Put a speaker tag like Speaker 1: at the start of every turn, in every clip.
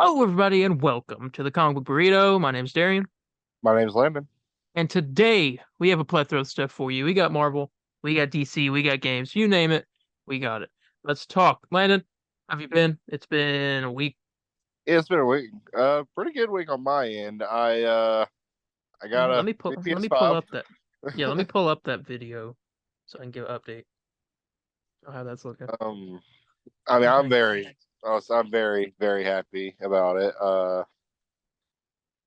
Speaker 1: Hello, everybody, and welcome to the Comic Book Burrito. My name's Darien,
Speaker 2: My name's Landon.
Speaker 1: and today we have a plethora of stuff for you. We got Marvel, we got DC, we got games, you name it, we got it. Let's talk. Landon, how have you been? It's been a week.
Speaker 2: Yeah, it's been a week. Pretty good week on my end. I got
Speaker 1: Let
Speaker 2: a
Speaker 1: me pull.
Speaker 2: new
Speaker 1: Let me pull
Speaker 2: PS5.
Speaker 1: up that. Yeah, let me pull up that video so I can give an update on how that's looking.
Speaker 2: Um, I mean,
Speaker 1: Oh, dang.
Speaker 2: I'm very, very happy about it.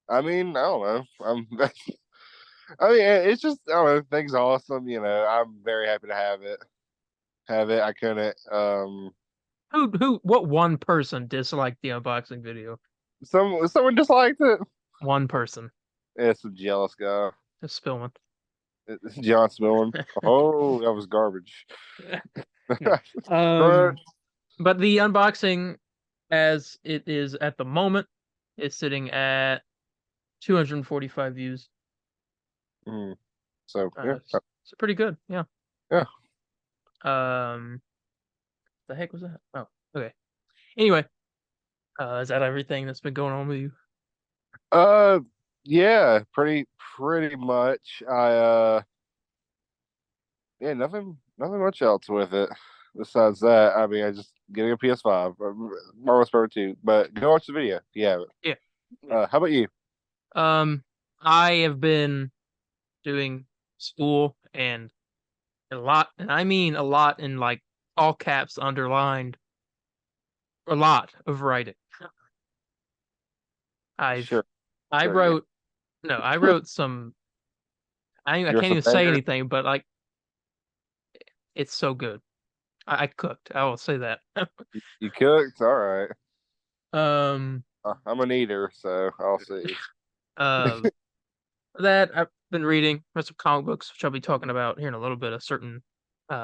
Speaker 2: I mean, I don't know. I mean, it's just, I don't know, things awesome. I'm very happy to have it. I couldn't.
Speaker 1: What one person disliked the unboxing video?
Speaker 2: Someone just liked it.
Speaker 1: One person.
Speaker 2: It's a jealous guy.
Speaker 1: It's Spillman.
Speaker 2: It's John Smillen. Oh, that was garbage.
Speaker 1: No.
Speaker 2: But,
Speaker 1: But the unboxing, as it is at the moment, is sitting at 245 views.
Speaker 2: mm, so yeah,
Speaker 1: It's pretty good. Yeah.
Speaker 2: yeah.
Speaker 1: Um, the heck was that? Oh, okay. Anyway, is that everything that's been going on with you?
Speaker 2: Uh, yeah, pretty much. Yeah, nothing much else with it besides that. I mean, I just getting a PS5, Marvel Spider 2. But go watch the video if you haven't.
Speaker 1: Yeah. Yeah.
Speaker 2: How about you?
Speaker 1: Um, I have been doing school and a lot, and I mean a lot in like all caps underlined, a lot of writing. I've
Speaker 2: Sure,
Speaker 1: I
Speaker 2: sure, yeah.
Speaker 1: wrote no, I wrote some I
Speaker 2: You're
Speaker 1: can't
Speaker 2: some
Speaker 1: even say
Speaker 2: banger.
Speaker 1: anything, but like it's so good. I cooked. I will say that.
Speaker 2: You cooked, all right.
Speaker 1: um,
Speaker 2: I'm an eater, so I'll see.
Speaker 1: uh, that I've been reading, read some comic books, which I'll be talking about here in a little bit. A certain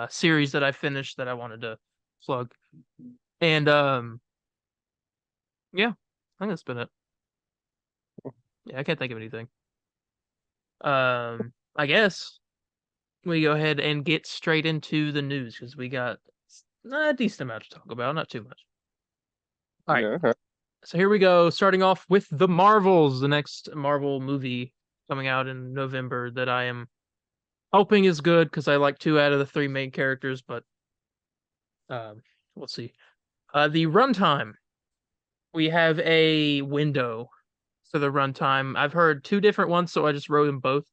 Speaker 1: series that I finished that I wanted to plug, and yeah, I think that's been it. Yeah, I can't think of anything. I guess we go ahead and get straight into the news because we got a decent amount to talk about, not too much. All right.
Speaker 2: Yeah, okay.
Speaker 1: So here we go, starting off with The Marvels, the next Marvel movie coming out in November that I am hoping is good because I like two out of the three main characters, but um, we'll see. The runtime, we have a window for the runtime. I've heard two different ones, so I just wrote them both.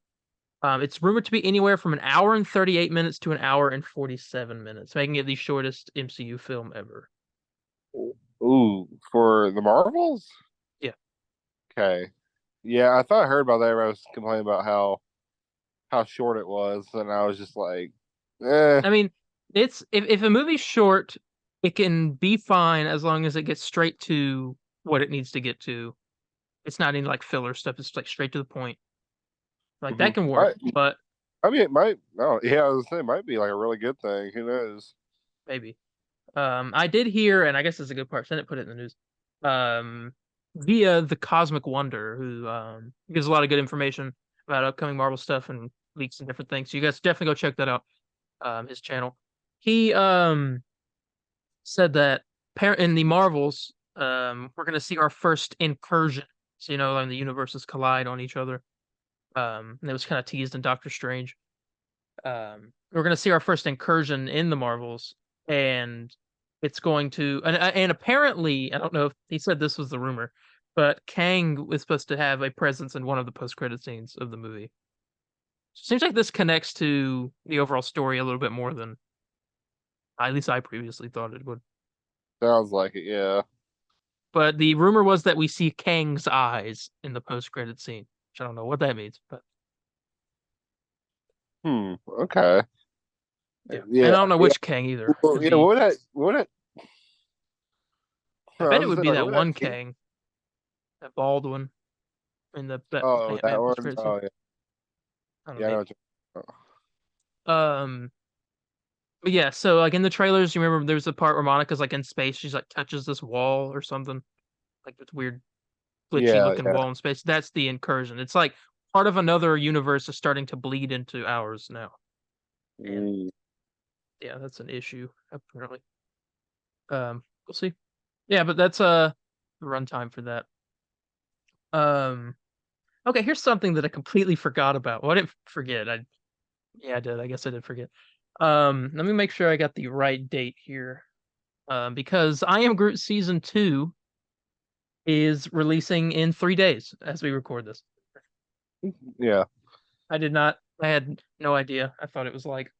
Speaker 1: It's rumored to be anywhere from an hour and 38 minutes to an hour and 47 minutes, making it the shortest MCU film ever.
Speaker 2: Ooh, for the Marvels?
Speaker 1: Yeah.
Speaker 2: Okay. Yeah, I thought I heard about that. I was complaining about how short it was, and I was just like, eh.
Speaker 1: I mean, it's if a movie's short, it can be fine as long as it gets straight to what it needs to get to. It's not any like filler stuff. It's like straight to the point. Like that
Speaker 2: Mhm.
Speaker 1: can work, but
Speaker 2: I mean, it might. Oh, yeah, I was saying it might be like a really good thing. Who knows?
Speaker 1: maybe. I did hear, and I guess it's a good part. Senate put it in the news. Um, via the Cosmic Wonder, who gives a lot of good information about upcoming Marvel stuff and leaks and different things. So you guys definitely go check that out. His channel. He said that in the Marvels, we're gonna see our first incursion. So when the universes collide on each other. And it was kind of teased in Doctor Strange. We're gonna see our first incursion in the Marvels, and it's going to and apparently I don't know if he said this was the rumor, but Kang was supposed to have a presence in one of the post-credit scenes of the movie. Seems like this connects to the overall story a little bit more than at least I previously thought it would.
Speaker 2: Sounds like it. Yeah.
Speaker 1: But the rumor was that we see Kang's eyes in the post-credit scene, which I don't know what that means, but
Speaker 2: Hmm. Okay.
Speaker 1: yeah, and
Speaker 2: Yeah.
Speaker 1: I don't know
Speaker 2: Yeah.
Speaker 1: which Kang either.
Speaker 2: Well,
Speaker 1: Could
Speaker 2: yeah.
Speaker 1: be. I
Speaker 2: I
Speaker 1: bet
Speaker 2: was
Speaker 1: it
Speaker 2: gonna
Speaker 1: would
Speaker 2: say,
Speaker 1: be
Speaker 2: like,
Speaker 1: that
Speaker 2: what would
Speaker 1: one
Speaker 2: that be?
Speaker 1: Kang, that bald one in the
Speaker 2: Oh, that
Speaker 1: Ant-Man
Speaker 2: one.
Speaker 1: post-credit scene.
Speaker 2: Oh, yeah.
Speaker 1: I don't know,
Speaker 2: Yeah, I know
Speaker 1: maybe.
Speaker 2: what you're.
Speaker 1: Um, but yeah, so like in the trailers, you remember there's a part where Monica's like in space, she's like touches this wall or something, like this weird glitchy
Speaker 2: Yeah.
Speaker 1: looking
Speaker 2: Yeah.
Speaker 1: wall in space. That's the incursion. It's like part of another universe is starting to bleed into ours now, and
Speaker 2: Mm.
Speaker 1: yeah, that's an issue apparently. We'll see. Yeah, but that's the runtime for that. Okay, here's something that I completely forgot about. Well, I didn't forget. Yeah, I did. I guess I did forget. Let me make sure I got the right date here. Because I Am Groot season 2 is releasing in 3 days as we record this.
Speaker 2: Yeah.
Speaker 1: I had no idea. I thought it was like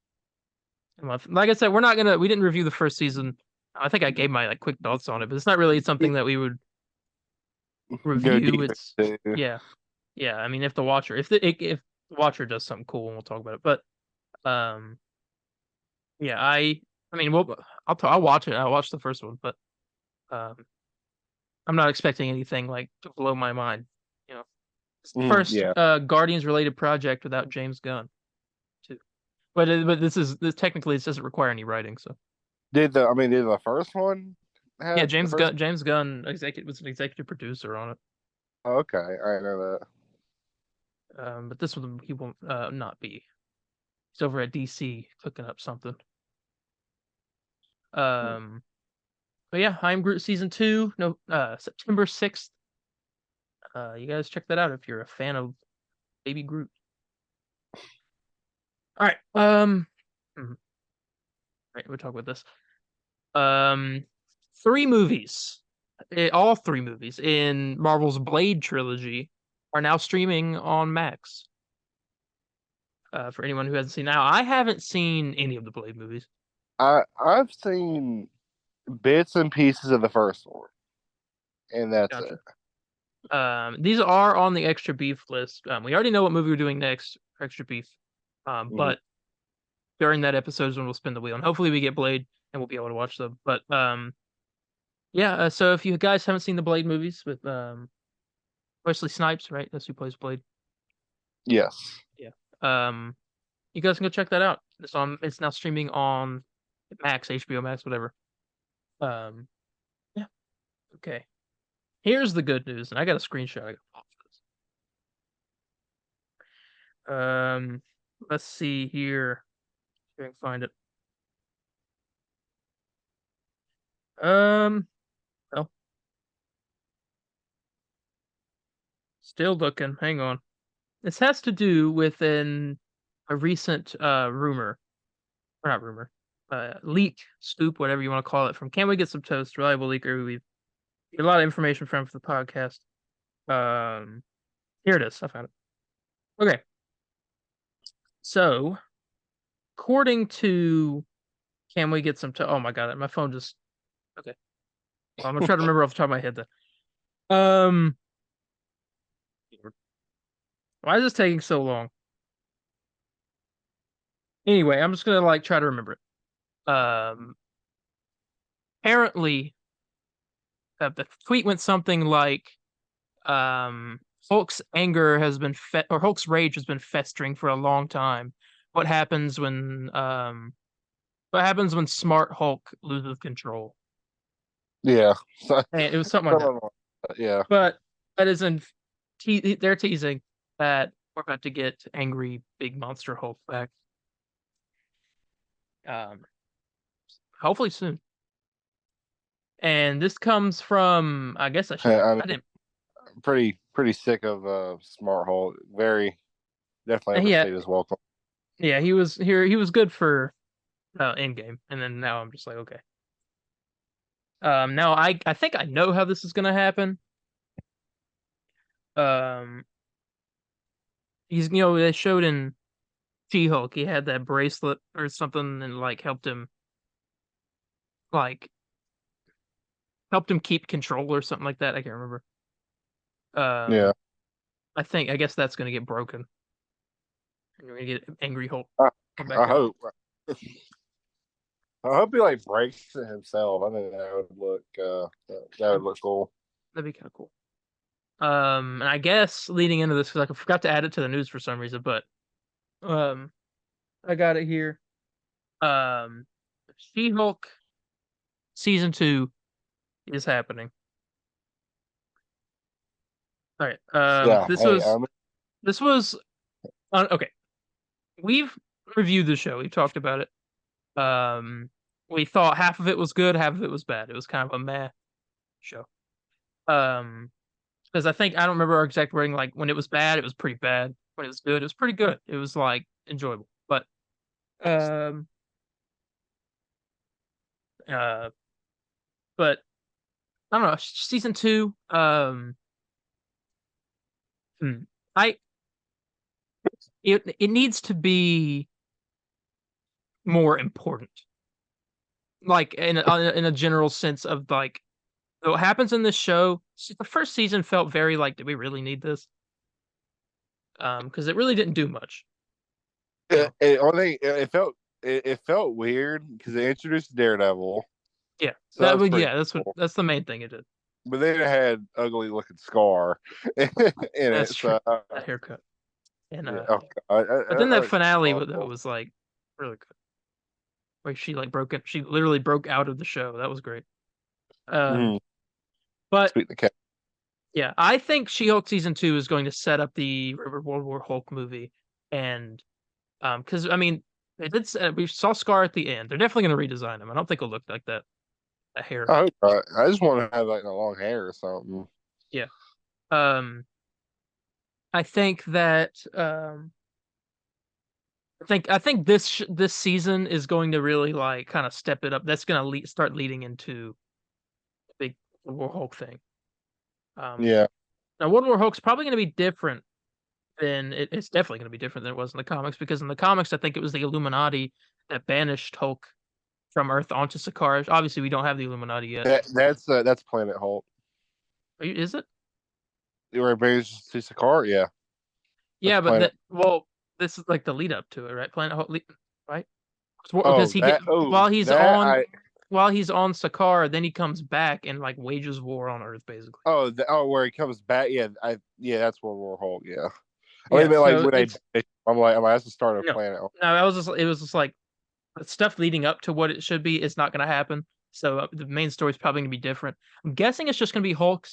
Speaker 1: a month. Like I said, we didn't review the first season. I think I gave my like quick thoughts on it, but it's not really something that we would
Speaker 2: Go
Speaker 1: review.
Speaker 2: deep
Speaker 1: It's
Speaker 2: into.
Speaker 1: yeah. Yeah, I mean if if the Watcher does something cool, we'll talk about it. But um yeah, I mean I'll watch it. I'll watch the first one, but um I'm not expecting anything like to blow my mind. You know, it's the first
Speaker 2: Yeah.
Speaker 1: Guardians related project without James Gunn too. But this technically it doesn't require any writing, so
Speaker 2: Did the first one
Speaker 1: yeah,
Speaker 2: have the first?
Speaker 1: James Gunn was an executive producer on it.
Speaker 2: Oh, okay, I didn't know that.
Speaker 1: But this one he won't not be. He's over at DC cooking up something.
Speaker 2: Hmm.
Speaker 1: Um, but yeah, I Am Groot season 2, no September 6th. You guys check that out if you're a fan of Baby Groot. All right. Right, we'll talk about this. Um, 3 movies, all 3 movies in Marvel's Blade trilogy are now streaming on Max. For anyone who hasn't seen, now I haven't seen any of the Blade movies.
Speaker 2: I've seen bits and pieces of the first one, and that's it.
Speaker 1: Gotcha. These are on the extra beef list. We already know what movie we're doing next, extra beef.
Speaker 2: Mhm.
Speaker 1: But during that episode is when we'll spin the wheel, and hopefully we get Blade and we'll be able to watch them. But yeah. So if you guys haven't seen the Blade movies with Wesley Snipes, right? That's who plays Blade.
Speaker 2: Yes.
Speaker 1: Yeah. Um, you guys can go check that out. It's now streaming on Max, HBO Max, whatever. Um, yeah. Okay. Here's the good news, and I got a screenshot. I got let's see here. If I can find it. Um, well, still looking. Hang on. This has to do with a recent rumor, or not rumor, leak, scoop, whatever you want to call it, from Can We Get Some Toast, reliable leaker who we get a lot of information from for the podcast. Um, Here it is. I found it. Okay, so according to Can We Get Some Toast? Oh my god, my phone just okay. Well, I'm gonna try to remember off the top of my head. Then, um, why is this taking so long? Anyway, I'm just gonna like try to remember it. Apparently, the tweet went something like, Hulk's anger has been or Hulk's rage has been festering for a long time. What happens when what happens when smart Hulk loses control?
Speaker 2: Yeah. So,
Speaker 1: And it was something like that.
Speaker 2: yeah.
Speaker 1: But that isn't they're teasing that we're about to get angry big monster Hulk back. Um Hopefully soon. And this comes from I guess
Speaker 2: I mean,
Speaker 1: I didn't
Speaker 2: pretty sick of Smart Hulk. Very definitely
Speaker 1: yeah,
Speaker 2: overstayed his welcome.
Speaker 1: yeah, he was here he was good for Endgame, and then now I'm just like, okay. Now I think I know how this is gonna happen. Um, they showed in She-Hulk, he had that bracelet or something, and like like helped him keep control or something like that. I can't remember.
Speaker 2: Yeah.
Speaker 1: Um, I guess that's gonna get broken, and you're gonna get Angry Hulk
Speaker 2: I,
Speaker 1: come
Speaker 2: I
Speaker 1: back out.
Speaker 2: hope. I hope he like breaks it himself. I think that would look cool.
Speaker 1: That'd be kind of cool. And I guess leading into this, because I forgot to add it to the news for some reason, but um, I got it here. Um, She-Hulk season 2 is happening. All right.
Speaker 2: Yeah. Hey,
Speaker 1: This was okay. We've reviewed the show. We've talked about it. We thought half of it was good, half of it was bad. It was kind of a meh show. Because I think I don't remember our exact wording. Like when it was bad, it was pretty bad. When it was good, it was pretty good. It was like enjoyable. But um, uh, but I don't know. Season two. Hmm, I it needs to be more important. Like in a general sense of like what happens in this show. The first season felt very like, did we really need this? Because it really didn't do much. You know.
Speaker 2: Only it felt weird because they introduced Daredevil,
Speaker 1: Yeah.
Speaker 2: so that
Speaker 1: That
Speaker 2: was
Speaker 1: would
Speaker 2: pretty
Speaker 1: yeah.
Speaker 2: cool.
Speaker 1: That's the main thing it did.
Speaker 2: But then it had ugly looking Scar in
Speaker 1: That's
Speaker 2: it.
Speaker 1: true.
Speaker 2: So
Speaker 1: That haircut. And
Speaker 2: yeah, oh God,
Speaker 1: but then that
Speaker 2: that's
Speaker 1: finale that
Speaker 2: awful.
Speaker 1: was like really good. Where she like broke it. She literally broke out of the show. That was great. Um,
Speaker 2: Mm,
Speaker 1: but
Speaker 2: Sweet the cat.
Speaker 1: yeah, I think She-Hulk season two is going to set up the World War Hulk movie, and because I mean, they did we saw Scar at the end. They're definitely going to redesign him. I don't think he'll look like that. A hair.
Speaker 2: I hope not. I just want to have like a long hair or something.
Speaker 1: Yeah. Um, I think that I think this season is going to really like kind of step it up. That's going to start leading into the big World War Hulk thing. Um,
Speaker 2: Yeah,
Speaker 1: Now World War Hulk's probably going to be different than it's definitely going to be different than it was in the comics because in the comics I think it was the Illuminati that banished Hulk from Earth onto Sakaar. Obviously, we don't have the Illuminati yet.
Speaker 2: that's Planet Hulk.
Speaker 1: Is it?
Speaker 2: You were brings to Sakaar. Yeah, that's
Speaker 1: Yeah, but
Speaker 2: Planet.
Speaker 1: this is like the lead up to it, right? Planet Hulk, right? Because
Speaker 2: Oh,
Speaker 1: he get
Speaker 2: that. Oh,
Speaker 1: while he's
Speaker 2: that.
Speaker 1: on while he's on Sakaar, then he comes back and like wages war on Earth, basically.
Speaker 2: Oh, where he comes back. Yeah, yeah, that's World War Hulk. Yeah. I
Speaker 1: Yeah,
Speaker 2: mean, like
Speaker 1: so
Speaker 2: when
Speaker 1: it's
Speaker 2: I'm like, that's the start of
Speaker 1: no,
Speaker 2: Planet Hulk.
Speaker 1: no. That was just it was just like the stuff leading up to what it should be is not going to happen. So the main story is probably going to be different. I'm guessing it's just going to be Hulk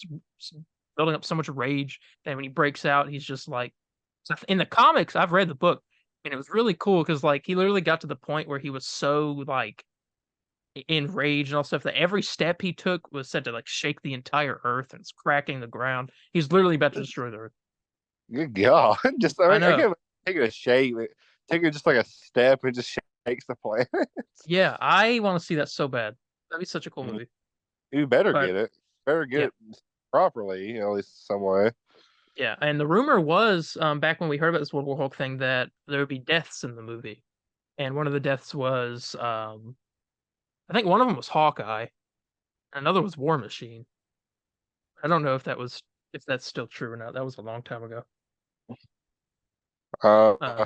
Speaker 1: building up so much rage that when he breaks out, he's just like. So in the comics, I've read the book, and it was really cool because like he literally got to the point where he was so like enraged and all stuff that every step he took was said to like shake the entire earth and it's cracking the ground. He's literally about to destroy the earth.
Speaker 2: Good God. Just
Speaker 1: I
Speaker 2: I
Speaker 1: know.
Speaker 2: can't take it a shape. Take it just like a step and just shakes the planet.
Speaker 1: Yeah, I want to see that so bad. That'd be such a cool movie.
Speaker 2: You better
Speaker 1: But
Speaker 2: get it. Better get
Speaker 1: yeah,
Speaker 2: it properly, at least some way.
Speaker 1: yeah. And the rumor was back when we heard about this World War Hulk thing that there would be deaths in the movie. And one of the deaths was I think one of them was Hawkeye, and another was War Machine. I don't know if that's still true or not. That was a long time ago.
Speaker 2: Uh,
Speaker 1: Uh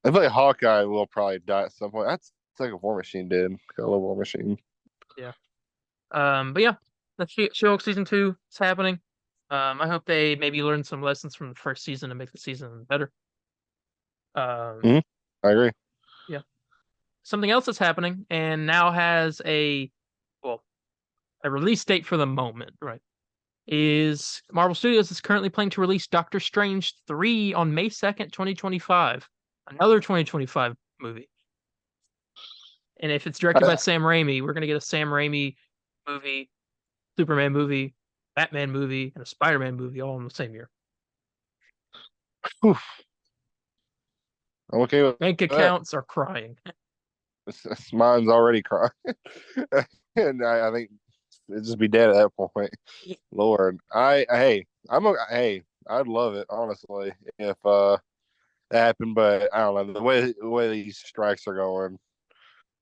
Speaker 2: I feel like Hawkeye will probably die at some point. That's like a War Machine did. I love War Machine.
Speaker 1: yeah. But yeah, that's She-Hulk season two is happening. I hope they maybe learn some lessons from the first season to make the season better. Um,
Speaker 2: Hmm. I agree.
Speaker 1: yeah. Something else that's happening and now has well, a release date for the moment, right? Is Marvel Studios is currently planning to release Doctor Strange 3 on May 2nd, 2025. Another 2025 movie. And if it's directed by
Speaker 2: Uh,
Speaker 1: Sam Raimi, we're gonna get a Sam Raimi movie, Superman movie, Batman movie, and a Spider-Man movie all in the same year.
Speaker 2: whew, I'm okay with
Speaker 1: Bank
Speaker 2: that.
Speaker 1: accounts are crying.
Speaker 2: Mine's already crying, and I think it'd just be dead at that point. Lord, hey, hey, I'd love it honestly if that happened, but I don't know the way these strikes are going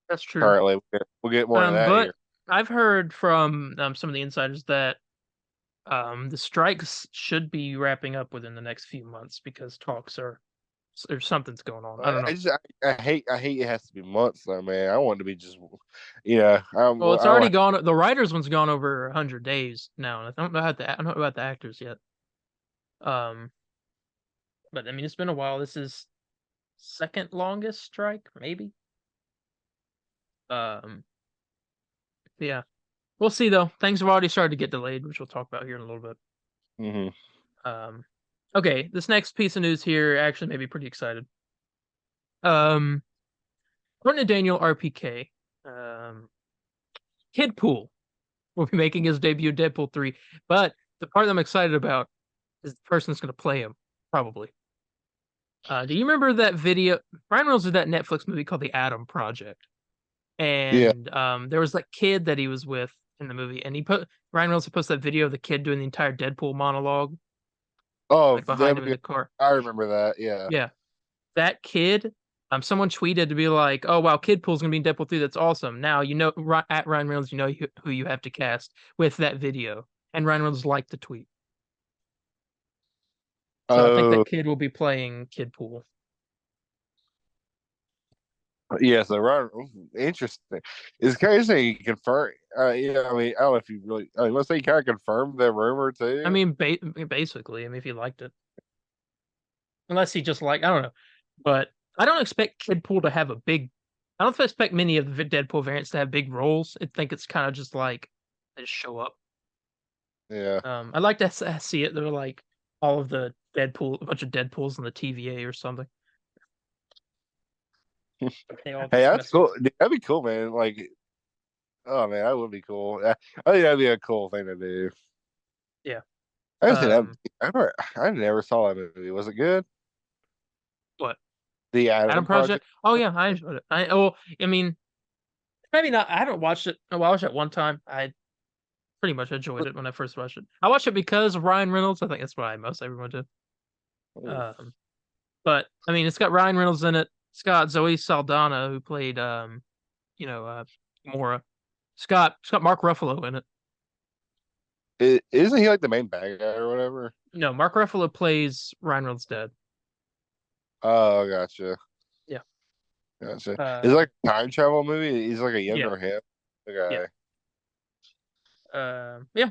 Speaker 1: That's true.
Speaker 2: currently. We'll get more into that
Speaker 1: But
Speaker 2: here.
Speaker 1: I've heard from some of the insiders that the strikes should be wrapping up within the next few months because talks are or something's going on. I don't know.
Speaker 2: I hate it has to be months though, man. I want it to be just, you know,
Speaker 1: Well, it's
Speaker 2: I
Speaker 1: already
Speaker 2: don't.
Speaker 1: gone. The writers one's gone over 100 days now, and I don't know I don't know about the actors yet. Um, but I mean, it's been a while. This is second longest strike, maybe. Um, yeah, we'll see though. Things have already started to get delayed, which we'll talk about here in a little bit.
Speaker 2: Hmm.
Speaker 1: Um, okay, this next piece of news here actually made me pretty excited. Um, according to Daniel RPK, Kidpool will be making his debut Deadpool 3, but the part that I'm excited about is the person that's going to play him, probably. Do you remember that video? Ryan Reynolds did that Netflix movie called The Adam Project,
Speaker 2: Yeah.
Speaker 1: and there was that kid that he was with in the movie, and Ryan Reynolds posted that video of the kid doing the entire Deadpool monologue,
Speaker 2: Oh,
Speaker 1: like behind him in the car.
Speaker 2: I remember that. Yeah.
Speaker 1: Yeah, that kid. Someone tweeted to be like, "Oh wow, Kidpool's gonna be in Deadpool 3. That's awesome." Now you know at Ryan Reynolds, you know who you have to cast with that video, and Ryan Reynolds liked the tweet. So I think
Speaker 2: Oh,
Speaker 1: that kid will be playing Kidpool.
Speaker 2: yeah. So Ron, interesting. It's crazy. You confirm. Yeah. I mean, I don't know if you really. I mean, let's say you kind of confirmed the rumor
Speaker 1: I
Speaker 2: too.
Speaker 1: mean, basically, I mean, if he liked it, unless he just like, I don't know, but I don't expect Kidpool to have a big. I don't expect many of the Deadpool variants to have big roles. I think it's kind of just like they just show up.
Speaker 2: Yeah.
Speaker 1: I'd like to see it. They're like all of the Deadpool, a bunch of Deadpools in the TVA or something. They all
Speaker 2: Hey,
Speaker 1: just
Speaker 2: that's
Speaker 1: mess with.
Speaker 2: cool. Dude, that'd be cool, man. Like, oh man, that would be cool. I think that'd be a cool thing to do.
Speaker 1: Yeah.
Speaker 2: I haven't seen that.
Speaker 1: Um,
Speaker 2: I never saw that movie. Was it good?
Speaker 1: what
Speaker 2: The
Speaker 1: Adam
Speaker 2: Adam Project.
Speaker 1: Project? Oh yeah, I enjoyed it. I mean, maybe not. I haven't watched it. I watched it one time. I pretty much enjoyed it when I first watched it. I watched it because of Ryan Reynolds. I think that's why most everyone did.
Speaker 2: Oh,
Speaker 1: Um, but I mean, it's got Ryan Reynolds in it. It's got Zoe Saldana who played you know, Mora. It's got Mark Ruffalo in it.
Speaker 2: isn't he like the main bad guy or whatever?
Speaker 1: No, Mark Ruffalo plays Ryan Reynolds' dad.
Speaker 2: Oh, gotcha.
Speaker 1: Yeah.
Speaker 2: Gotcha. Is it
Speaker 1: Um,
Speaker 2: like a time travel movie? He's like a
Speaker 1: yeah,
Speaker 2: younger him.
Speaker 1: yeah.
Speaker 2: Okay.
Speaker 1: Yeah.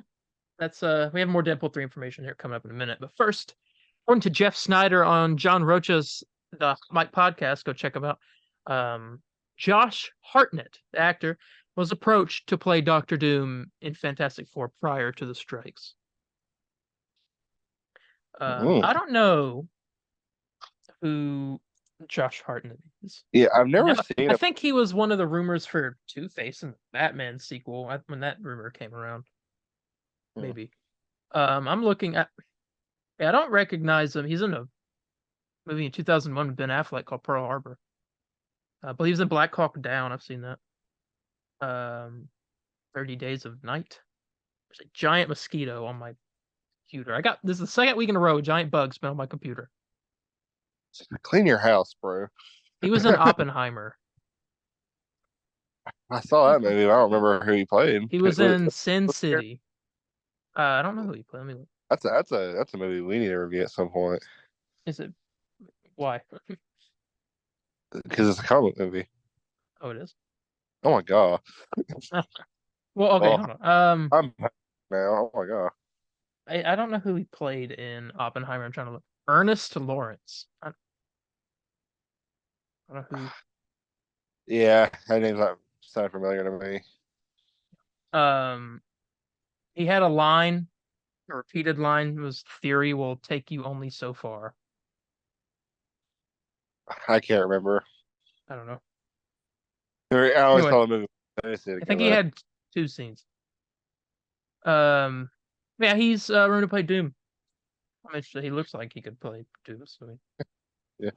Speaker 1: That's we have more Deadpool 3 information here coming up in a minute. But first, according to Jeff Snyder on John Rocha's The Mike podcast, go check him out. Um, Josh Hartnett, the actor, was approached to play Doctor Doom in Fantastic Four prior to the strikes.
Speaker 2: Mm.
Speaker 1: I don't know who Josh Hartnett is.
Speaker 2: Yeah, I've
Speaker 1: I
Speaker 2: never
Speaker 1: know.
Speaker 2: seen
Speaker 1: I
Speaker 2: him.
Speaker 1: think he was one of the rumors for Two-Face in the Batman sequel when that rumor came around.
Speaker 2: Hmm.
Speaker 1: Maybe. I'm looking at. Yeah, I don't recognize him. He's in a movie in 2001 with Ben Affleck called Pearl Harbor. I believe he's in Black Hawk Down. I've seen that. Um, 30 Days of Night. There's a giant mosquito on my computer. This is the second week in a row. A giant bug's been on my computer.
Speaker 2: Clean your house, bro.
Speaker 1: He was in Oppenheimer.
Speaker 2: I saw that movie. I don't remember who he played.
Speaker 1: He was in Sin City. I don't know who he played. Let me look.
Speaker 2: That's a movie we need to review at some point
Speaker 1: Is it why?
Speaker 2: because it's a comic movie.
Speaker 1: Oh, it is.
Speaker 2: Oh my god.
Speaker 1: Well, okay,
Speaker 2: Oh,
Speaker 1: hold on.
Speaker 2: I'm now. Oh my god.
Speaker 1: I don't know who he played in Oppenheimer. I'm trying to look. Ernest Lawrence. I don't know who.
Speaker 2: Yeah, that name's not sound familiar to me.
Speaker 1: Um, he had a repeated line was "Theory will take you only so far."
Speaker 2: I can't remember.
Speaker 1: I don't know.
Speaker 2: I always
Speaker 1: Anyway,
Speaker 2: call the movie. I just need to
Speaker 1: I
Speaker 2: go
Speaker 1: think he
Speaker 2: back.
Speaker 1: had two scenes. Um, yeah, he's room to play Doom. I'm interested. He looks like he could play Doom. So
Speaker 2: Yeah.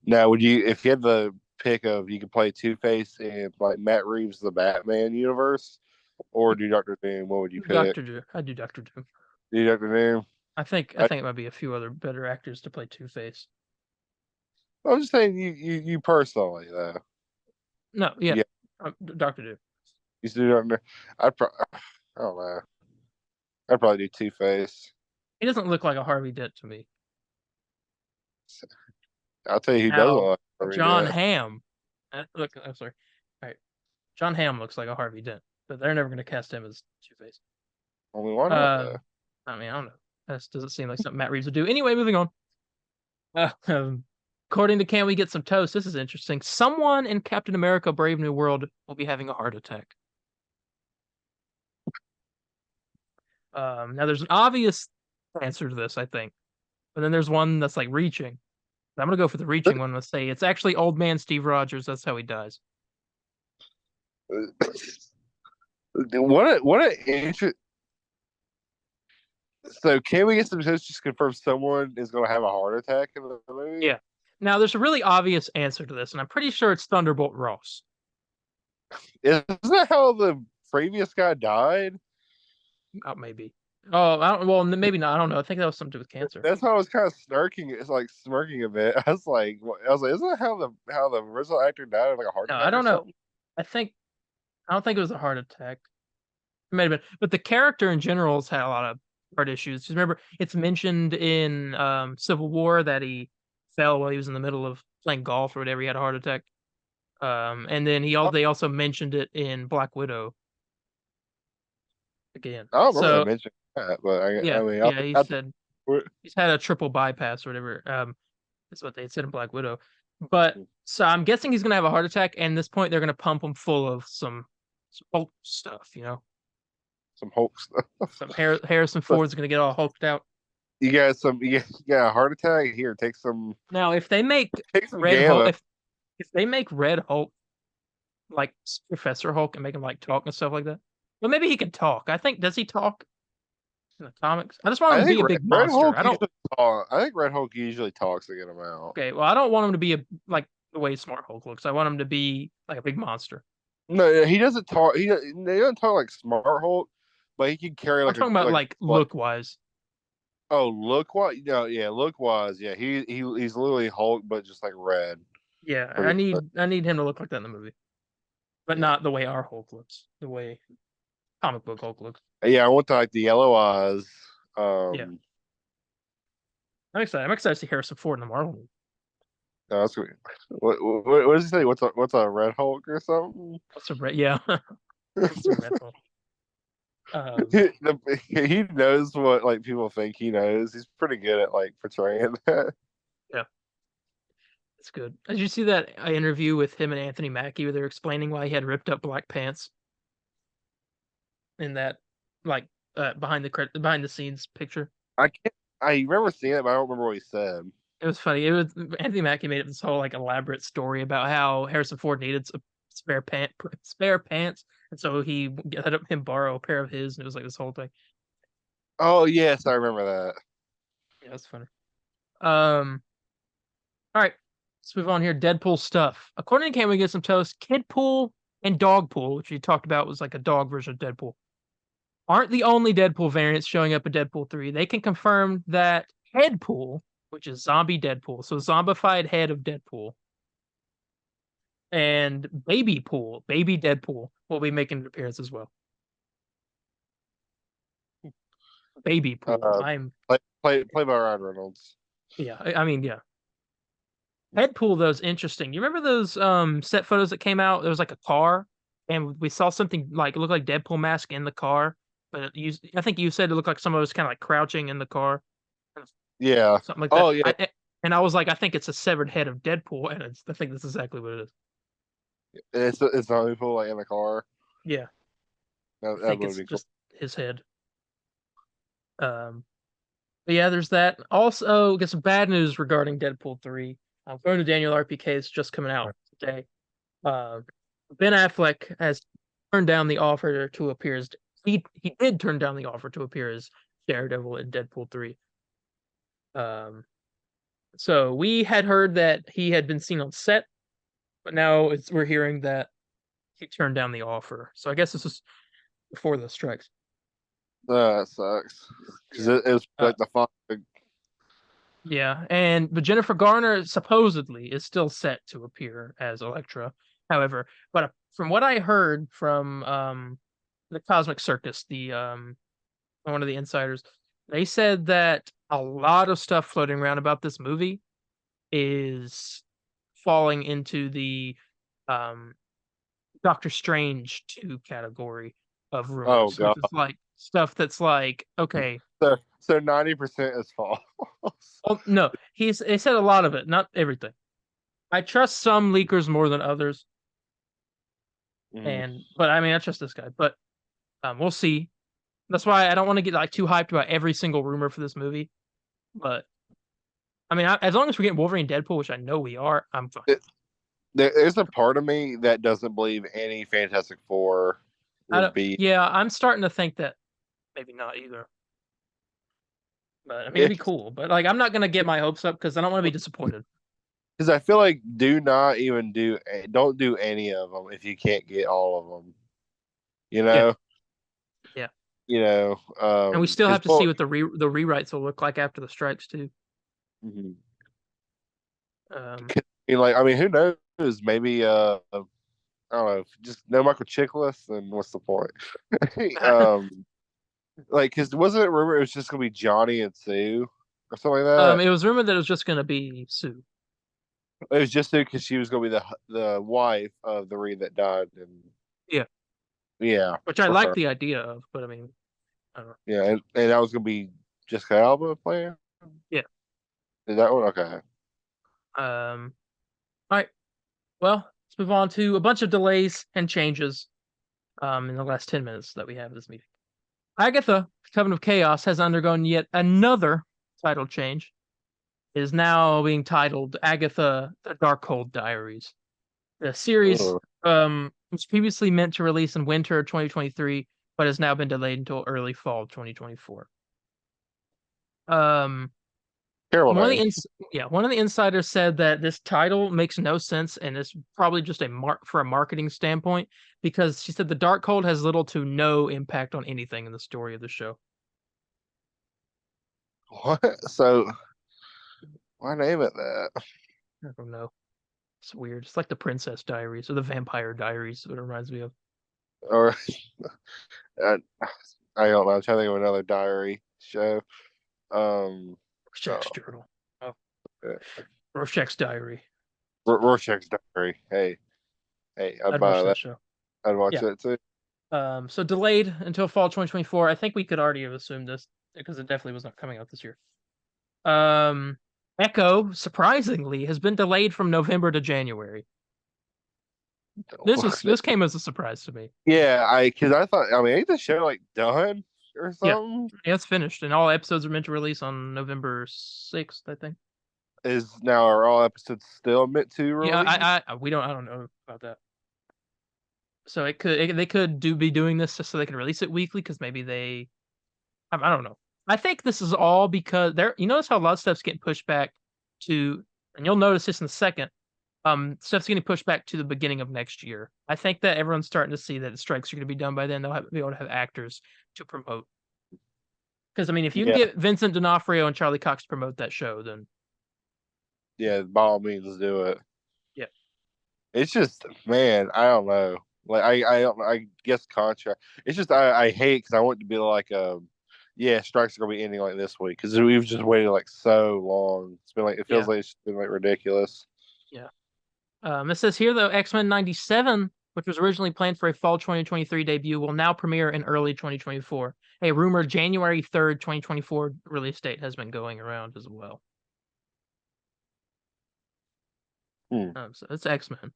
Speaker 2: Now, would you, if you had the pick of you could play Two Face in like Matt Reeves' the Batman universe, or do Doctor Doom? What would you pick?
Speaker 1: Doctor Doom. I do Doctor Doom.
Speaker 2: Do Doctor Doom?
Speaker 1: I think it might be a few other better actors to play Two Face.
Speaker 2: I'm just saying you personally though.
Speaker 1: No, yeah,
Speaker 2: Yeah,
Speaker 1: Doctor Doom.
Speaker 2: you still Doctor. I don't know. I'd probably do Two Face.
Speaker 1: He doesn't look like a Harvey Dent to me.
Speaker 2: I'll tell you who doesn't
Speaker 1: Now,
Speaker 2: like Harvey
Speaker 1: John
Speaker 2: Dent.
Speaker 1: Hamm. Look, I'm sorry. All right, John Hamm looks like a Harvey Dent, but they're never going to cast him as Two Face.
Speaker 2: Only why not though?
Speaker 1: Um, I mean, I don't know. That doesn't seem like something Matt Reeves would do. Anyway, moving on. Uh, um, according to Can We Get Some Toast? This is interesting. Someone in Captain America: Brave New World will be having a heart attack. Now there's an obvious answer to this, I think, but then there's one that's like reaching. I'm gonna go for the reaching one. Let's say it's actually old man Steve Rogers. That's how he dies.
Speaker 2: What a interest. So can we get some just confirm someone is going to have a heart attack in the movie?
Speaker 1: Yeah. Now there's a really obvious answer to this, and I'm pretty sure it's Thunderbolt Ross.
Speaker 2: Isn't that how the previous guy died?
Speaker 1: Oh, maybe. Oh, I don't. Well, maybe not. I don't know. I think that was something to do with cancer.
Speaker 2: That's why I was kind of snarking. It's like smirking a bit. I was like, isn't that how the original actor died of like a heart
Speaker 1: No, I
Speaker 2: attack or
Speaker 1: don't know.
Speaker 2: something?
Speaker 1: I think I don't think it was a heart attack. It may have been, but the character in general has had a lot of heart issues. Just remember, it's mentioned in Civil War that he fell while he was in the middle of playing golf or whatever. He had a heart attack. And then they also mentioned it in Black Widow again.
Speaker 2: I don't remember them
Speaker 1: So
Speaker 2: mentioning that, but I
Speaker 1: yeah,
Speaker 2: mean,
Speaker 1: yeah, he
Speaker 2: I
Speaker 1: said he's had a triple bypass or whatever. That's what they said in Black Widow. But so I'm guessing he's gonna have a heart attack, and at this point they're gonna pump him full of some Hulk stuff,
Speaker 2: some hope stuff.
Speaker 1: Some Harrison Ford's gonna get all hulked out.
Speaker 2: You got a heart attack here.
Speaker 1: Now, if they make
Speaker 2: Take some
Speaker 1: Red Hulk,
Speaker 2: gamma.
Speaker 1: if they make Red Hulk like Professor Hulk and make him like talk and stuff like that, well, maybe he can talk. I think does he talk in the comics? I just want him
Speaker 2: I
Speaker 1: to be
Speaker 2: think
Speaker 1: a big
Speaker 2: Red
Speaker 1: monster.
Speaker 2: Hulk
Speaker 1: I don't.
Speaker 2: usually talk. I think Red Hulk usually talks a good amount.
Speaker 1: Okay, well, I don't want him to be like the way Smart Hulk looks. I want him to be like a big monster.
Speaker 2: No, he doesn't talk. He doesn't talk like Smart Hulk, but he can carry
Speaker 1: I'm
Speaker 2: like a
Speaker 1: talking about like
Speaker 2: like
Speaker 1: look wise.
Speaker 2: oh look wise, yeah, look wise, yeah. He's literally Hulk, but just like red.
Speaker 1: Yeah,
Speaker 2: Pretty much.
Speaker 1: I need him to look like that in the movie, but
Speaker 2: Yeah,
Speaker 1: not the way our Hulk looks. The way comic book Hulk looks.
Speaker 2: yeah. I want the like the yellow eyes.
Speaker 1: Yeah,
Speaker 2: Um,
Speaker 1: I'm excited. I'm excited to see Harrison Ford in the Marvel movie.
Speaker 2: no, that's weird. What does he say? What's a red Hulk or something?
Speaker 1: What's a red? Yeah, what's a red Hulk? Um,
Speaker 2: He knows what like people think he knows. He's pretty good at like portraying that.
Speaker 1: yeah, it's good. Did you see that interview with him and Anthony Mackie where they're explaining why he had ripped up black pants in that like behind the scenes picture?
Speaker 2: I can't. I remember seeing it, but I don't remember what he said.
Speaker 1: It was funny. It was Anthony Mackie made up this whole like elaborate story about how Harrison Ford needed a spare pants, and so he let him borrow a pair of his, and it was like this whole thing.
Speaker 2: Oh yes, I remember that.
Speaker 1: Yeah, that's funny. Um, all right, let's move on here. Deadpool stuff. According to Can We Get Some Toast, Kidpool and Dogpool, which you talked about was like a dog version of Deadpool, aren't the only Deadpool variants showing up in Deadpool 3. They can confirm that Headpool, which is zombie Deadpool, so zombified head of Deadpool, and Baby Deadpool, will be making an appearance as well. Baby Pool.
Speaker 2: Uh,
Speaker 1: I'm
Speaker 2: play by Ryan Reynolds.
Speaker 1: Yeah. I mean, yeah. Deadpool though is interesting. You remember those set photos that came out? There was like a car, and we saw something like it looked like Deadpool mask in the car, but I think you said it looked like someone was kind of like crouching in the car,
Speaker 2: Yeah.
Speaker 1: something like that.
Speaker 2: Oh yeah.
Speaker 1: And I was like, I think it's a severed head of Deadpool, and I think that's exactly what it is.
Speaker 2: It's not people like in the car.
Speaker 1: Yeah, I
Speaker 2: That
Speaker 1: think
Speaker 2: would
Speaker 1: it's
Speaker 2: be cool.
Speaker 1: just his head. Um, but yeah, there's that. Also, get some bad news regarding Deadpool 3. Going to Daniel RPK is just coming out today. Uh, Ben Affleck has turned down the offer to appear as he did turn down the offer to appear as Daredevil in Deadpool 3. Um, so we had heard that he had been seen on set, but now we're hearing that he turned down the offer. So I guess this was before the strikes.
Speaker 2: That sucks because
Speaker 1: Yeah.
Speaker 2: it was
Speaker 1: Uh,
Speaker 2: like the fun.
Speaker 1: yeah, but Jennifer Garner supposedly is still set to appear as Elektra. However, but from what I heard from the Cosmic Circus, the one of the insiders, they said that a lot of stuff floating around about this movie is falling into the um Doctor Strange 2 category of
Speaker 2: Oh
Speaker 1: rumors, which
Speaker 2: god.
Speaker 1: is like stuff that's like, okay,
Speaker 2: So 90% is false.
Speaker 1: well, no, they said a lot of it, not everything. I trust some leakers more than others,
Speaker 2: Mm.
Speaker 1: but I mean, I trust this guy, but we'll see. That's why I don't want to get like too hyped about every single rumor for this movie, but I mean, as long as we're getting Wolverine and Deadpool, which I know we are, I'm fine.
Speaker 2: There's a part of me that doesn't believe any Fantastic Four
Speaker 1: I
Speaker 2: would
Speaker 1: don't,
Speaker 2: be.
Speaker 1: yeah, I'm starting to think that maybe not either. But I mean, it'd be cool. But like, I'm not gonna get my hopes up because I don't want to be disappointed.
Speaker 2: Because I feel like do not even don't do any of them if you can't get all of them. You
Speaker 1: Yeah,
Speaker 2: know,
Speaker 1: yeah.
Speaker 2: you know,
Speaker 1: And we still
Speaker 2: because
Speaker 1: have to see what the rewrites will look like after the strikes too.
Speaker 2: mhm.
Speaker 1: Um,
Speaker 2: Like I mean, who knows? Maybe I don't know. Just no Michael Chiklis, then what's the point? um, like because wasn't it rumor it was just gonna be Johnny and Sue or something like that?
Speaker 1: it was rumored that it was just gonna be Sue.
Speaker 2: It was just because she was gonna be the wife of the Reed that died, and
Speaker 1: Yeah,
Speaker 2: yeah,
Speaker 1: which I
Speaker 2: for
Speaker 1: like
Speaker 2: her.
Speaker 1: the idea of, but I mean, I don't know.
Speaker 2: Yeah, and that was gonna be Jessica Alba playing.
Speaker 1: Yeah.
Speaker 2: Is that one? Okay.
Speaker 1: Um. All right. Well, let's move on to a bunch of delays and changes. In the last 10 minutes that we have of this meeting, Agatha, Coven of Chaos, has undergone yet another title change. It is now being titled Agatha: The Darkhold Diaries. The series
Speaker 2: Ugh.
Speaker 1: was previously meant to release in winter of 2023, but has now been delayed until early fall of 2024. Um,
Speaker 2: Terrible
Speaker 1: one of the
Speaker 2: name.
Speaker 1: one of the insiders said that this title makes no sense and is probably just a mark for a marketing standpoint because she said the Darkhold has little to no impact on anything in the story of the show.
Speaker 2: What? So why name it that?
Speaker 1: I don't know. It's weird. It's like the Princess Diaries or the Vampire Diaries. Is what it reminds me of.
Speaker 2: Or I, I don't know. I'm trying to think of another diary show. Um,
Speaker 1: Rorschach's
Speaker 2: oh,
Speaker 1: Journal. Oh,
Speaker 2: yeah.
Speaker 1: Rorschach's Diary.
Speaker 2: Rorschach's Diary. Hey, hey, I'd
Speaker 1: I'd watch
Speaker 2: buy
Speaker 1: that
Speaker 2: that.
Speaker 1: show.
Speaker 2: I'd watch
Speaker 1: Yeah.
Speaker 2: that too.
Speaker 1: So delayed until fall 2024. I think we could already have assumed this because it definitely was not coming out this year. Um, Echo, surprisingly, has been delayed from November to January. This came as a surprise to me.
Speaker 2: Yeah, because I thought, I mean, ain't the show like done or
Speaker 1: Yeah,
Speaker 2: something?
Speaker 1: yeah, it's finished, and all episodes are meant to release on November 6th, I think.
Speaker 2: Is now are all episodes still meant to
Speaker 1: Yeah,
Speaker 2: release?
Speaker 1: I don't know about that. So they could be doing this just so they can release it weekly because maybe I don't know. I think this is all because you notice how a lot of stuff's getting pushed back to, and you'll notice this in a second. Stuff's getting pushed back to the beginning of next year. I think that everyone's starting to see that the strikes are going to be done by then. Be able to have actors to promote. Because I mean, if you can
Speaker 2: Yeah,
Speaker 1: get Vincent D'Onofrio and Charlie Cox to promote that show, then
Speaker 2: yeah, by all means do it.
Speaker 1: yeah,
Speaker 2: It's just, man, I don't know. Like I guess contract. It's just I hate because I want it to be like yeah, strikes are gonna be ending like this week because we've just waited like so long. It's been like it
Speaker 1: yeah,
Speaker 2: feels like it's been like ridiculous.
Speaker 1: yeah. It says here though, X-Men '97, which was originally planned for a fall 2023 debut, will now premiere in early 2024. A rumored January 3rd, 2024 release date has been going around as well.
Speaker 2: Hmm.
Speaker 1: So it's X-Men.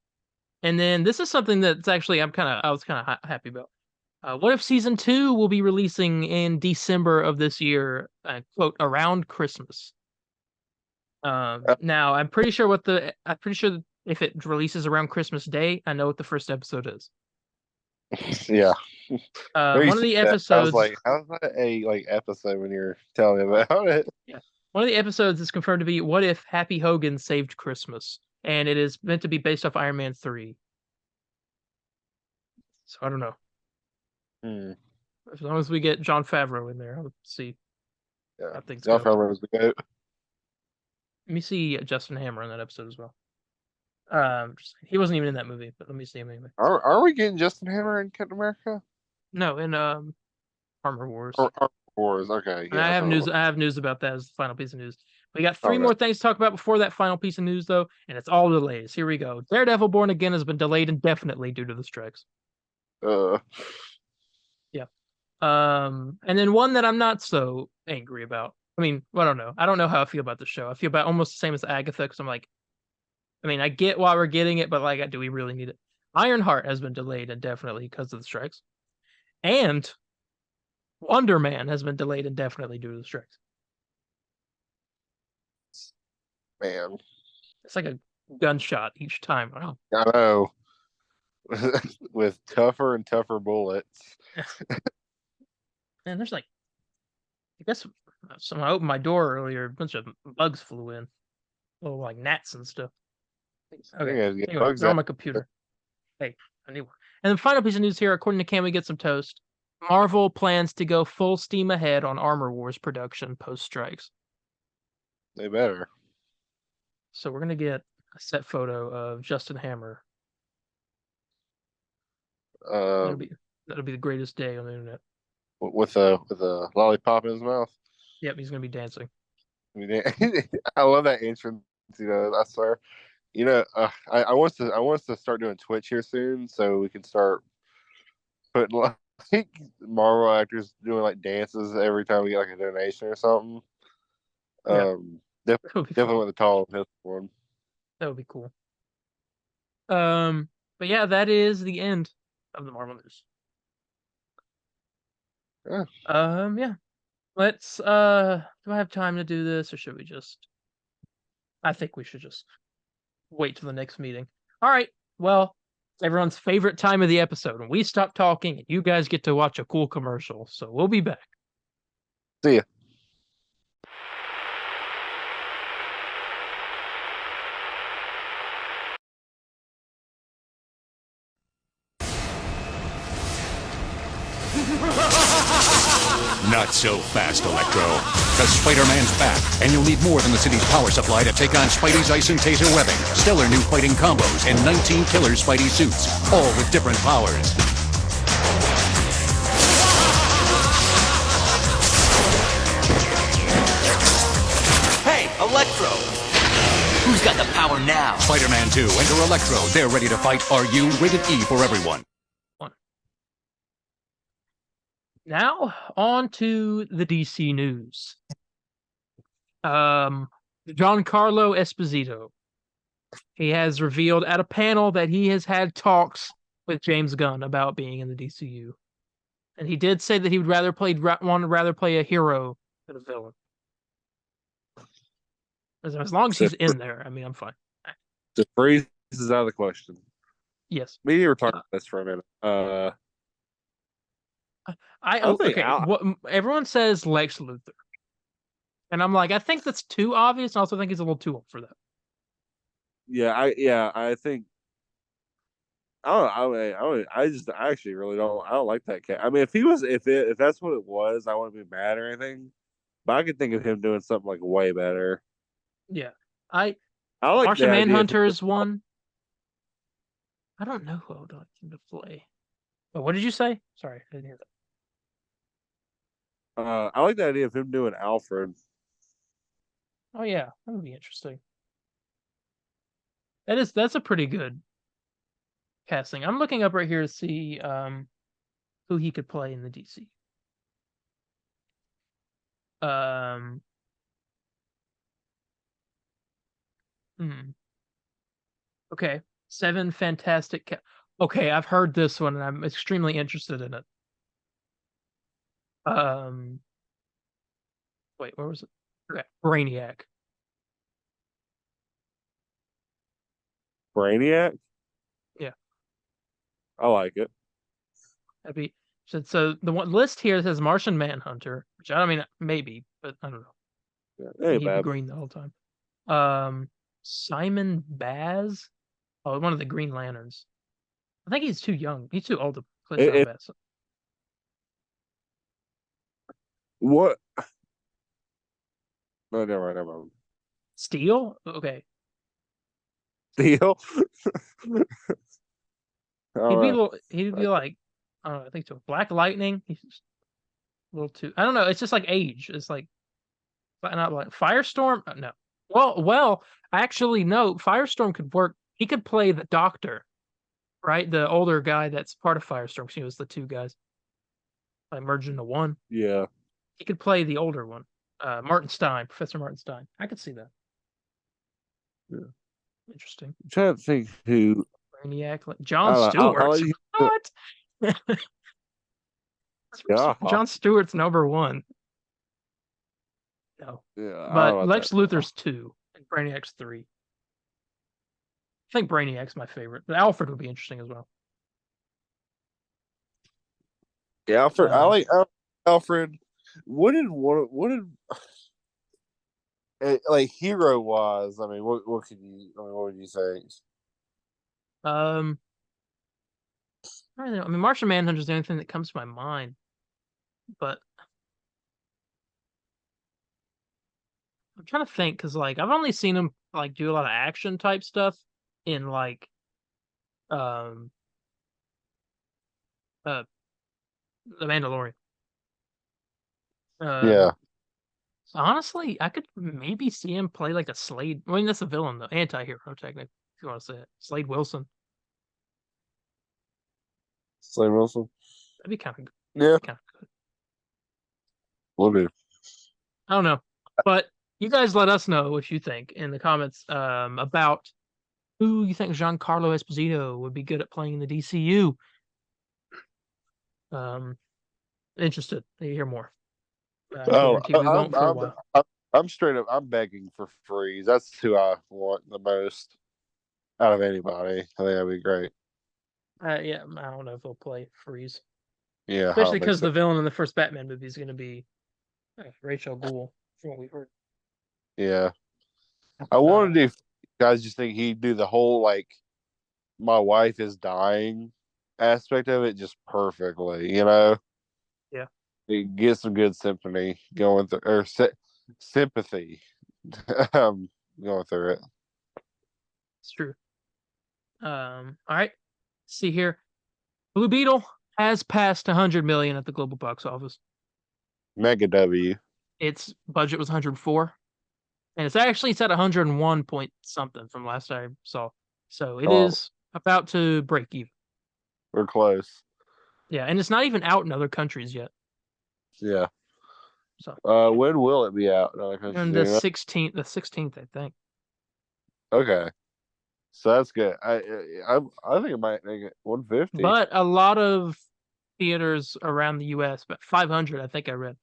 Speaker 1: And then this is something that's actually I was kind of happy about. What if season two will be releasing in December of this year? Quote around Christmas. Now I'm pretty sure that if it releases around Christmas Day, I know what the first episode is.
Speaker 2: Yeah. When you
Speaker 1: One of
Speaker 2: said
Speaker 1: the
Speaker 2: that, I was
Speaker 1: episodes,
Speaker 2: like, how's that a like episode when you're telling me about it?
Speaker 1: yeah, one of the episodes is confirmed to be "What if Happy Hogan saved Christmas?" and it is meant to be based off Iron Man 3. So I don't know.
Speaker 2: Hmm.
Speaker 1: As long as we get John Favreau in there, I'll see
Speaker 2: Yeah.
Speaker 1: how things
Speaker 2: John
Speaker 1: go.
Speaker 2: Favreau's the goat.
Speaker 1: Let me see Justin Hammer in that episode as well. He wasn't even in that movie, but let me see him anyway.
Speaker 2: Are we getting Justin Hammer in Captain America?
Speaker 1: No, in Armor Wars.
Speaker 2: Or Wars? Okay,
Speaker 1: And
Speaker 2: yeah, that's what it was.
Speaker 1: I have news about that as the final piece of news. We got three
Speaker 2: Okay.
Speaker 1: more things to talk about before that final piece of news, though, and it's all delays. Here we go. Daredevil Born Again has been delayed indefinitely due to the strikes.
Speaker 2: Uh,
Speaker 1: Yeah. And then one that I'm not so angry about. I mean, I don't know. I don't know how I feel about the show. I feel about almost the same as Agatha because I'm like, I mean, I get why we're getting it, but like, do we really need it? Ironheart has been delayed indefinitely because of the strikes, and Wonder Man has been delayed indefinitely due to the strikes.
Speaker 2: man,
Speaker 1: It's like a gunshot each time. Oh,
Speaker 2: I know. With tougher and tougher bullets.
Speaker 1: man, there's like, I guess So when I opened my door earlier, a bunch of bugs flew in, little like gnats and stuff. Okay.
Speaker 2: Yeah, get
Speaker 1: Anyway,
Speaker 2: bugs
Speaker 1: they're on
Speaker 2: out.
Speaker 1: my computer. Hey, I need one. And then final piece of news here, according to Can We Get Some Toast? Marvel plans to go full steam ahead on Armor Wars production post strikes.
Speaker 2: They better.
Speaker 1: So we're gonna get a set photo of Justin Hammer. That'll
Speaker 2: Um,
Speaker 1: be that'll be the greatest day on the internet.
Speaker 2: with a lollipop in his mouth.
Speaker 1: Yep, he's gonna be dancing.
Speaker 2: I mean, I love that entrance. I swear. I want us to start doing Twitch here soon, so we can start putting like Marvel actors doing like dances every time we get like a donation or something.
Speaker 1: Yeah, that would be
Speaker 2: Definitely
Speaker 1: fun.
Speaker 2: with the tall and pistol one.
Speaker 1: That would be cool. But yeah, that is the end of the Marvel news.
Speaker 2: Yeah.
Speaker 1: Yeah. Let's do I have time to do this or should we just I think we should just wait till the next meeting. All right. Well, it's everyone's favorite time of the episode. When we stop talking and you guys get to watch a cool commercial. So we'll be back.
Speaker 2: See ya.
Speaker 3: Not so fast, Electro. Because Spider-Man's back, and you'll need more than the city's power supply to take on Spidey's ice and taser webbing, stellar new fighting combos, and 19 killer Spidey suits, all with different powers.
Speaker 4: Hey, Electro! Who's got the power now?
Speaker 3: Spider-Man 2, enter Electro. They're ready to fight. Are you? Rated E for everyone.
Speaker 1: Now on to the DC news. Giancarlo Esposito. He has revealed at a panel that he has had talks with James Gunn about being in the DCU. And he did say that he would rather play a hero than a villain. As long as he's in there, I mean, I'm fine.
Speaker 2: Just freeze is out of the question.
Speaker 1: Yes.
Speaker 2: Me and you were talking about this for a minute.
Speaker 1: Everyone says Lex Luthor, and I'm like, I think that's too obvious. I also think he's a little too old for that.
Speaker 2: I think. I actually really don't. I don't like that cat. I mean, if that's what it was, I wouldn't be mad or anything. But I could think of him doing something like way better.
Speaker 1: Yeah,
Speaker 2: I like
Speaker 1: Martian
Speaker 2: the idea
Speaker 1: Manhunter is one. I don't know who I would like him to play. But what did you say? Sorry, I didn't hear that.
Speaker 2: I like the idea of him doing Alfred.
Speaker 1: Oh yeah, that would be interesting. That's a pretty good casting. I'm looking up right here to see who he could play in the DC. Okay, 7 fantastic. Okay, I've heard this one and I'm extremely interested in it. Wait, where was it? Okay, Brainiac.
Speaker 2: Brainiac?
Speaker 1: Yeah.
Speaker 2: I like it.
Speaker 1: That'd be so the one list here says Martian Manhunter, which I mean maybe, but I don't know.
Speaker 2: Yeah,
Speaker 1: He'd be
Speaker 2: bad.
Speaker 1: green the whole time. Simon Baz. Oh, one of the Green Lanterns. I think he's too young. He's too old to play Simon Baz.
Speaker 2: What? No, never mind.
Speaker 1: Steel? Okay.
Speaker 2: Steel?
Speaker 1: He'd be like, I don't know, I think so. Black Lightning. He's just a little too. I don't know. It's just like age. It's like, not like Firestorm. No. Well. Actually, no. Firestorm could work. He could play the Doctor, right? The older guy that's part of Firestorm. Because he was the two guys, like merged into one.
Speaker 2: Yeah.
Speaker 1: He could play the older one, Martin Stein, Professor Martin Stein. I could see that.
Speaker 2: Yeah.
Speaker 1: Interesting.
Speaker 2: I'm trying to think who.
Speaker 1: Brainiac, John Stewart. What?
Speaker 2: Yeah.
Speaker 1: John Stewart's number 1. No.
Speaker 2: Yeah.
Speaker 1: But Lex Luthor's 2 and Brainiac's 3. I think Brainiac's my favorite, but Alfred would be interesting as well.
Speaker 2: Yeah, Alfred. I like Alfred. like hero wise? I mean, what could you? I mean, what would you think?
Speaker 1: Um, I don't know. I mean, Martian Manhunter is the only thing that comes to my mind, but I'm trying to think because like I've only seen him like do a lot of action type stuff in like um uh The Mandalorian.
Speaker 2: Yeah,
Speaker 1: Um, honestly, I could maybe see him play like a Slade. I mean, that's a villain though, anti-hero technically. If you want to say it, Slade Wilson.
Speaker 2: Slade Wilson.
Speaker 1: That'd be kind of good.
Speaker 2: Yeah,
Speaker 1: Kind of good.
Speaker 2: will do.
Speaker 1: I don't know, but you guys let us know what you think in the comments about who you think Giancarlo Esposito would be good at playing in the DCU. Um, interested to hear more.
Speaker 2: Oh,
Speaker 1: Guarantee we won't for a while.
Speaker 2: I'm straight up. I'm begging for Freeze. That's who I want the most out of anybody. I think that'd be great.
Speaker 1: Yeah, I don't know if he'll play Freeze,
Speaker 2: Yeah, I
Speaker 1: especially
Speaker 2: don't think
Speaker 1: because
Speaker 2: so.
Speaker 1: the villain in the first Batman movie is going to be Rachel Gould, from what we've heard.
Speaker 2: Yeah, I wanted to. Guys, just think he'd do the whole like my wife is dying aspect of it just perfectly.
Speaker 1: Yeah,
Speaker 2: You get some good symphony going through or sympathy going through it.
Speaker 1: it's true. All right. See here, Blue Beetle has passed 100 million at the global box office.
Speaker 2: Mega W.
Speaker 1: Its budget was 104, and it's at 101 point something from last I saw. So it
Speaker 2: Oh,
Speaker 1: is about to break even.
Speaker 2: we're close.
Speaker 1: Yeah, and it's not even out in other countries yet.
Speaker 2: Yeah.
Speaker 1: So
Speaker 2: When will it be out in other countries?
Speaker 1: and
Speaker 2: Do you know?
Speaker 1: the 16th, I think.
Speaker 2: Okay, so that's good. I think it might make it 150.
Speaker 1: But a lot of theaters around the US, but 500 I think I read,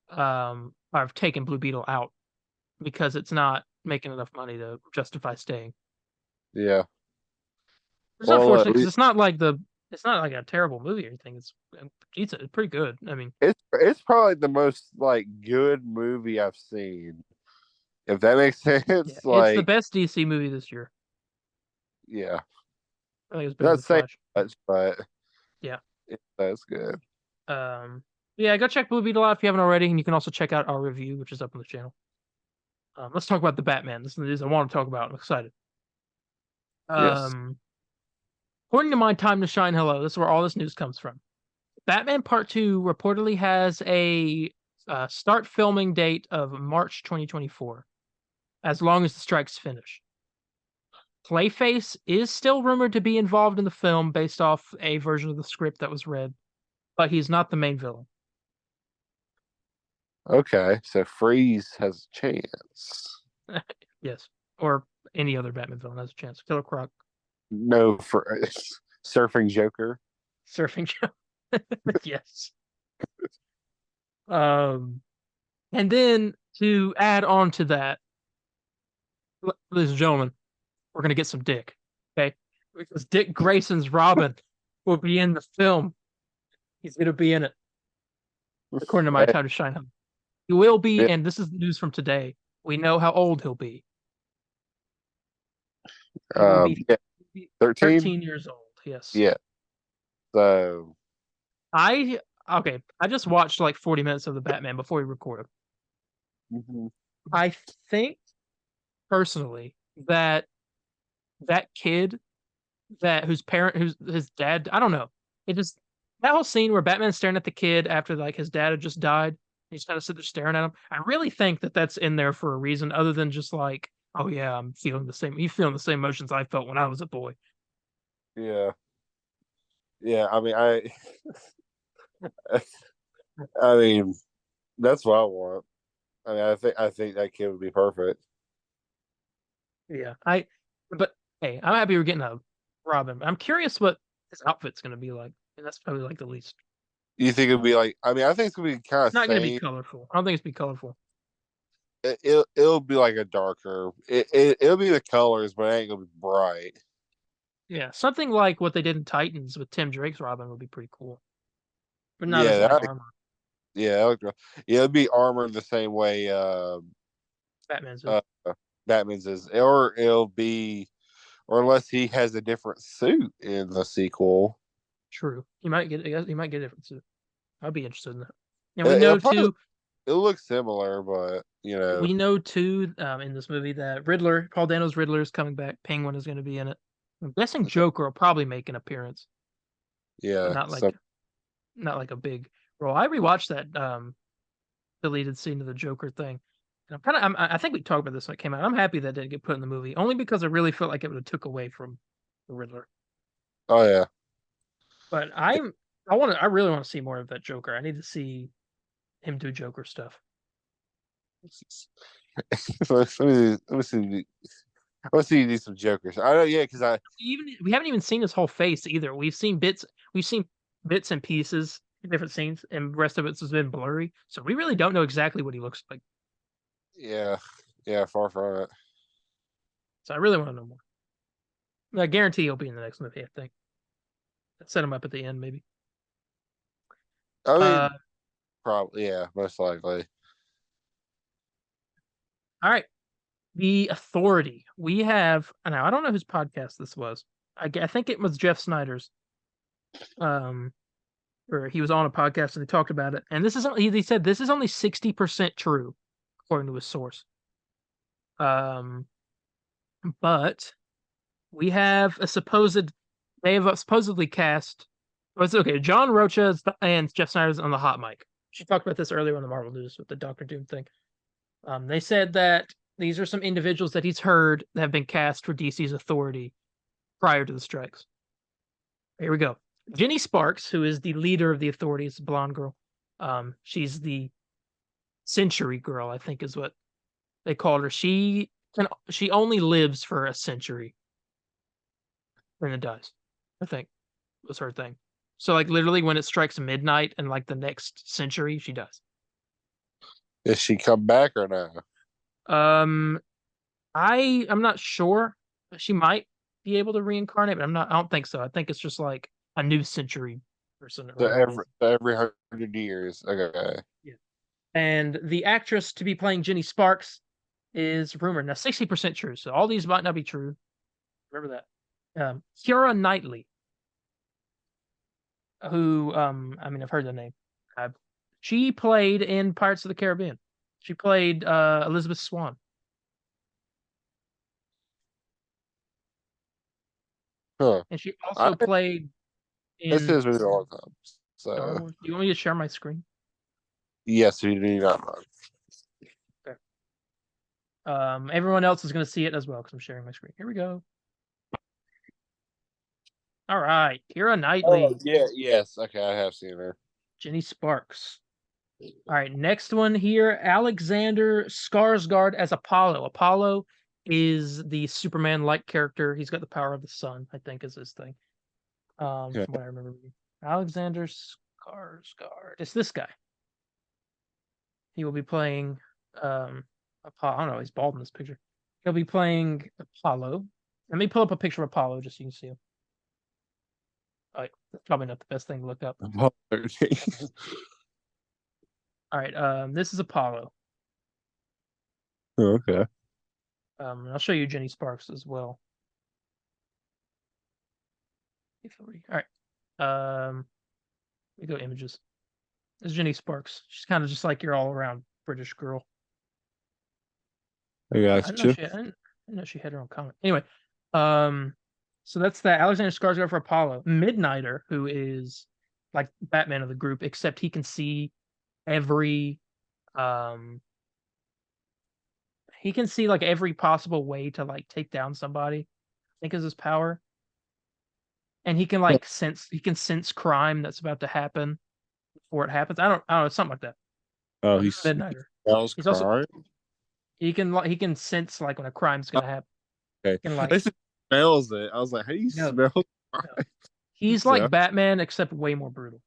Speaker 1: have taken Blue Beetle out because it's not making enough money to justify staying.
Speaker 2: Yeah.
Speaker 1: It's
Speaker 2: Well,
Speaker 1: unfortunate because it's not like a terrible movie or anything. It's decent. It's pretty good. I mean,
Speaker 2: it's probably the most like good movie I've seen. If that makes
Speaker 1: yeah,
Speaker 2: sense,
Speaker 1: it's the
Speaker 2: like
Speaker 1: best DC movie this year.
Speaker 2: yeah,
Speaker 1: I think it's better
Speaker 2: not
Speaker 1: than
Speaker 2: saying
Speaker 1: Flash.
Speaker 2: much, but
Speaker 1: Yeah.
Speaker 2: that's good.
Speaker 1: Yeah, go check Blue Beetle out if you haven't already, and you can also check out our review, which is up on the channel. Let's talk about the Batman. This is the news I want to talk about. I'm excited.
Speaker 2: Yes.
Speaker 1: According to My Time to Shine Hello, this is where all this news comes from. Batman Part 2 reportedly has a start filming date of March 2024, as long as the strikes finish. Clayface is still rumored to be involved in the film based off a version of the script that was read, but he's not the main villain.
Speaker 2: Okay, so Freeze has a chance.
Speaker 1: Yes, or any other Batman villain has a chance. Killer Croc,
Speaker 2: No, for Surfing Joker.
Speaker 1: Surfing Joe. Yes. Um, and then to add on to that, ladies and gentlemen, we're gonna get some Dick, okay? Because Dick Grayson's Robin will be in the film. He's gonna be in it, according to My
Speaker 2: Hey,
Speaker 1: Time to Shine. He will be,
Speaker 2: yeah,
Speaker 1: and this is news from today. We know how old he'll be. He will be
Speaker 2: yeah, 13.
Speaker 1: 13 years old. Yes.
Speaker 2: Yeah. So
Speaker 1: I okay. I just watched like 40 minutes of the Batman before we recorded.
Speaker 2: mhm.
Speaker 1: I think personally that that kid whose his dad, I don't know. It just that whole scene where Batman's staring at the kid after like his dad had just died. He's kind of sit there staring at him. I really think that that's in there for a reason other than just like, oh yeah, I'm feeling the same. He's feeling the same emotions I felt when I was a boy.
Speaker 2: Yeah, yeah. I mean, I mean, that's what I want. I mean, I think that kid would be perfect.
Speaker 1: Yeah, but hey, I'm happy we're getting a Robin. I'm curious what his outfit's gonna be like, and that's probably like the least.
Speaker 2: You think it'd be like? I mean, I think it's gonna be kind
Speaker 1: It's
Speaker 2: of
Speaker 1: not gonna be
Speaker 2: same.
Speaker 1: colorful. I don't think it's be colorful.
Speaker 2: It'll be like a darker. It'll be the colors, but it ain't gonna be bright.
Speaker 1: Yeah, something like what they did in Titans with Tim Drake's Robin would be pretty cool, but not as
Speaker 2: Yeah,
Speaker 1: like armor.
Speaker 2: Yeah, Electro. Yeah, it'd be armored the same way
Speaker 1: Batman's is.
Speaker 2: uh Batman's is, or it'll be, or unless he has a different suit in the sequel.
Speaker 1: True. He might get a different suit. I'd be interested in that. And
Speaker 2: It'll probably it'll look similar, but
Speaker 1: we know too, in this movie that Paul Dano's Riddler is coming back. Penguin is going to be in it. I'm guessing Joker will probably make an appearance, but
Speaker 2: yeah. So
Speaker 1: not like a big role. I rewatched that deleted scene of the Joker thing. And I think we talked about this when it came out. I'm happy that didn't get put in the movie, only because I really felt like it would have took away from the Riddler.
Speaker 2: oh yeah.
Speaker 1: But I really want to see more of that Joker. I need to see him do Joker stuff.
Speaker 2: Let me see you do some Jokers. I know, yeah, because
Speaker 1: We haven't even seen his whole face either. We've seen bits and pieces in different scenes, and the rest of it's has been blurry. So we really don't know exactly what he looks like.
Speaker 2: yeah, far from it.
Speaker 1: So I really want to know more. I guarantee he'll be in the next movie, I think. Set him up at the end, maybe.
Speaker 2: I mean, probably, yeah, most likely.
Speaker 1: All right. The Authority. We have now. I don't know whose podcast this was. I think it was Jeff Snyder's. Or he was on a podcast and they talked about it. And this is he said this is only 60% true, according to his source. But we have they have supposedly cast. Oh, it's okay. John Rocha and Jeff Snyder's on the hot mic. She talked about this earlier on the Marvel News with the Doctor Doom thing. They said that these are some individuals that he's heard that have been cast for DC's Authority prior to the strikes. Here we go. Jenny Sparks, who is the leader of the Authority, is a blonde girl. She's the Century Girl, I think is what they called her. She only lives for a century, and then dies. I think was her thing. So like literally when it strikes midnight and like the next century, she dies.
Speaker 2: Does she come back or not?
Speaker 1: I'm not sure. She might be able to reincarnate, but I don't think so. I think it's just like a new century person.
Speaker 2: So every 100 years. Okay.
Speaker 1: Yeah. And the actress to be playing Jenny Sparks is rumored. Now 60% true, so all these might not be true. Remember that. Keira Knightley, who I've heard the name. She played in Pirates of the Caribbean. She played Elizabeth Swann.
Speaker 2: Huh.
Speaker 1: And she also played in
Speaker 2: This is really a long time. So
Speaker 1: Star Wars. Do you want me to share my screen?
Speaker 2: yes, you do not mind.
Speaker 1: Okay. Everyone else is going to see it as well because I'm sharing my screen. Here we go. All right, Keira Knightley.
Speaker 2: Oh, yes. Okay, I have seen her.
Speaker 1: Jenny Sparks. All right, next one here, Alexander Skarsgård as Apollo. Apollo is the Superman-like character. He's got the power of the sun, I think, is his thing. From what I remember. Alexander Skarsgård. It's this guy. He will be playing Apollo. I don't know, he's bald in this picture. He'll be playing Apollo. Let me pull up a picture of Apollo just so you can see him. All right, that's probably not the best thing to look up. All right, this is Apollo.
Speaker 2: Oh, okay.
Speaker 1: I'll show you Jenny Sparks as well. All right. We go images. This is Jenny Sparks. She's kind of just like your all-around British girl.
Speaker 2: I got you.
Speaker 1: I didn't know she had her own comic. Anyway, so that's that. Alexander Skarsgård for Apollo. Midnighter, who is like Batman of the group, except he can see every he can see like every possible way to like take down somebody. I think is his power. And he can like sense crime that's about to happen before it happens. I don't know, something like that.
Speaker 2: Oh, he's
Speaker 1: Midnighter.
Speaker 2: He's also
Speaker 1: he can sense like when a crime's gonna happen.
Speaker 2: Okay.
Speaker 1: He can, like,
Speaker 2: He smells it. I was like, how do you smell crime?
Speaker 1: He's like Batman except way more brutal.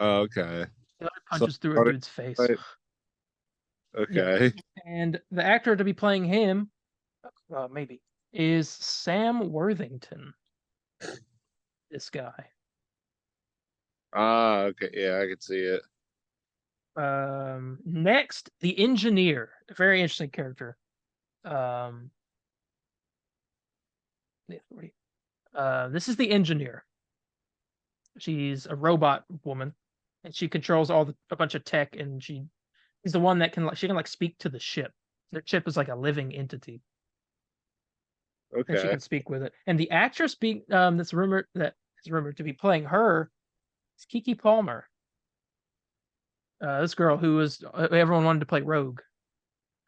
Speaker 2: Oh, okay.
Speaker 1: He punches through a dude's face.
Speaker 2: Okay.
Speaker 1: Yeah. And the actor to be playing him, maybe, is Sam Worthington. This guy.
Speaker 2: Ah, okay. Yeah, I can see it.
Speaker 1: Next, the engineer, a very interesting character. This is the engineer. She's a robot woman, and she controls a bunch of tech, and she's the one that she can like speak to the ship. The ship is like a living entity, and she
Speaker 2: Okay.
Speaker 1: can speak with it. And the actress that's rumored to be playing her is Kiki Palmer. This girl who was everyone wanted to play Rogue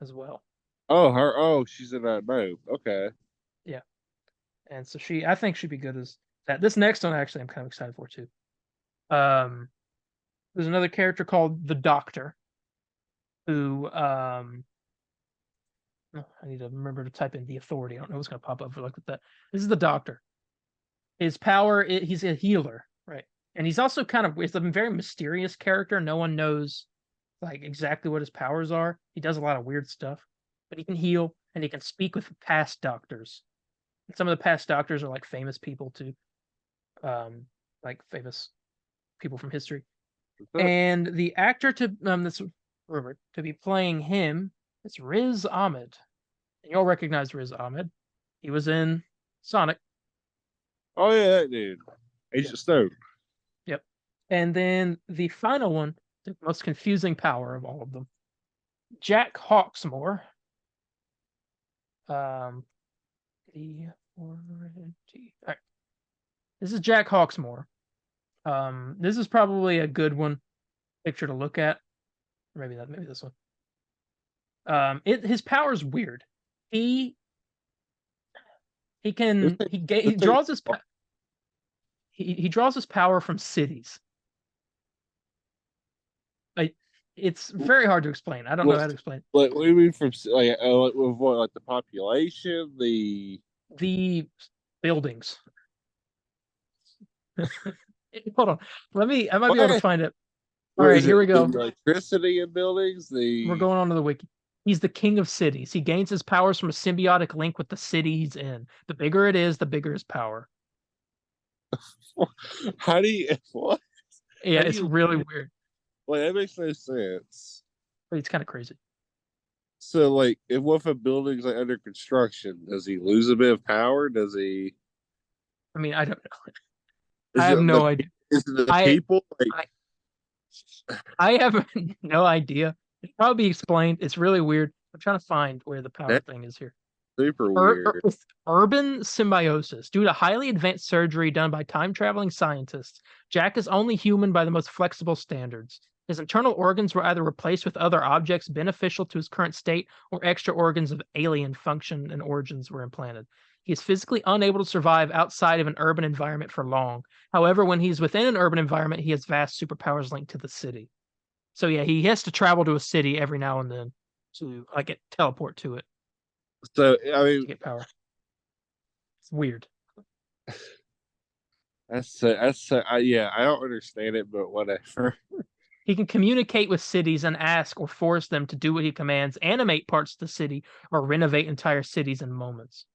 Speaker 1: as well.
Speaker 2: Oh, her. Oh, she's in that. No. Okay.
Speaker 1: Yeah, and so I think she'd be good as that. This next one actually I'm kind of excited for too. There's another character called the Doctor, who I need to remember to type in the Authority. I don't know what's going to pop up for like that. This is the Doctor. His power, he's a healer, right? And he's also it's a very mysterious character. No one knows like exactly what his powers are. He does a lot of weird stuff, but he can heal and he can speak with past doctors. And some of the past doctors are like famous people too, like famous people from history. And the actor that's rumored to be playing him is Riz Ahmed. And you'll recognize Riz Ahmed. He was in Sonic.
Speaker 2: Oh yeah, that dude. Agent Stone.
Speaker 1: Yep. And then the final one, the most confusing power of all of them, Jack Hawksmoor. All right. This is Jack Hawksmoor. This is probably a good one picture to look at. Maybe this one. His power is weird. He draws his he draws his power from cities. It's very hard to explain. I don't know how to explain.
Speaker 2: Like, what do you mean from like with what, like the population, the
Speaker 1: buildings? Hold on. I might be able to find it. All right, here we go.
Speaker 2: Electricity in buildings.
Speaker 1: We're going on to the wiki. He's the king of cities. He gains his powers from a symbiotic link with the city he's in. The bigger it is, the bigger his power.
Speaker 2: How do you what?
Speaker 1: Yeah, it's really weird.
Speaker 2: Like, that makes no sense.
Speaker 1: But it's kind of crazy.
Speaker 2: So, like, if a building's like under construction, does he lose a bit of power? Does he?
Speaker 1: I mean, I don't know. I have no idea.
Speaker 2: Is it the people? Like,
Speaker 1: I have no idea. It's probably explained. It's really weird. I'm trying to find where the power thing is here.
Speaker 2: Super weird.
Speaker 1: Urban symbiosis. Due to highly advanced surgery done by time-traveling scientists, Jack is only human by the most flexible standards. His internal organs were either replaced with other objects beneficial to his current state, or extra organs of alien function and origins were implanted. He is physically unable to survive outside of an urban environment for long. However, when he's within an urban environment, he has vast superpowers linked to the city. So yeah, he has to travel to a city every now and then to teleport to it.
Speaker 2: So I mean,
Speaker 1: to get power. It's weird.
Speaker 2: Yeah, I don't understand it, but whatever.
Speaker 1: He can communicate with cities and ask or force them to do what he commands, animate parts of the city, or renovate entire cities in moments.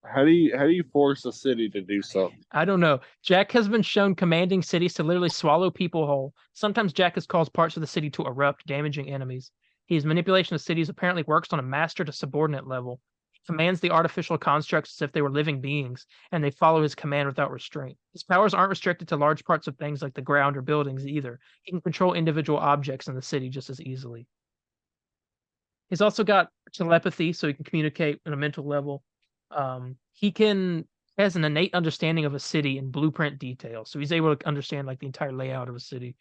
Speaker 2: How do you force a city to do something?
Speaker 1: I don't know. Jack has been shown commanding cities to literally swallow people whole. Sometimes Jack has caused parts of the city to erupt, damaging enemies. His manipulation of cities apparently works on a master to subordinate level. He commands the artificial constructs as if they were living beings, and they follow his command without restraint. His powers aren't restricted to large parts of things like the ground or buildings either. He can control individual objects in the city just as easily. He's also got telepathy, so he can communicate on a mental level. He has an innate understanding of a city in blueprint detail, so he's able to understand like the entire layout of a city.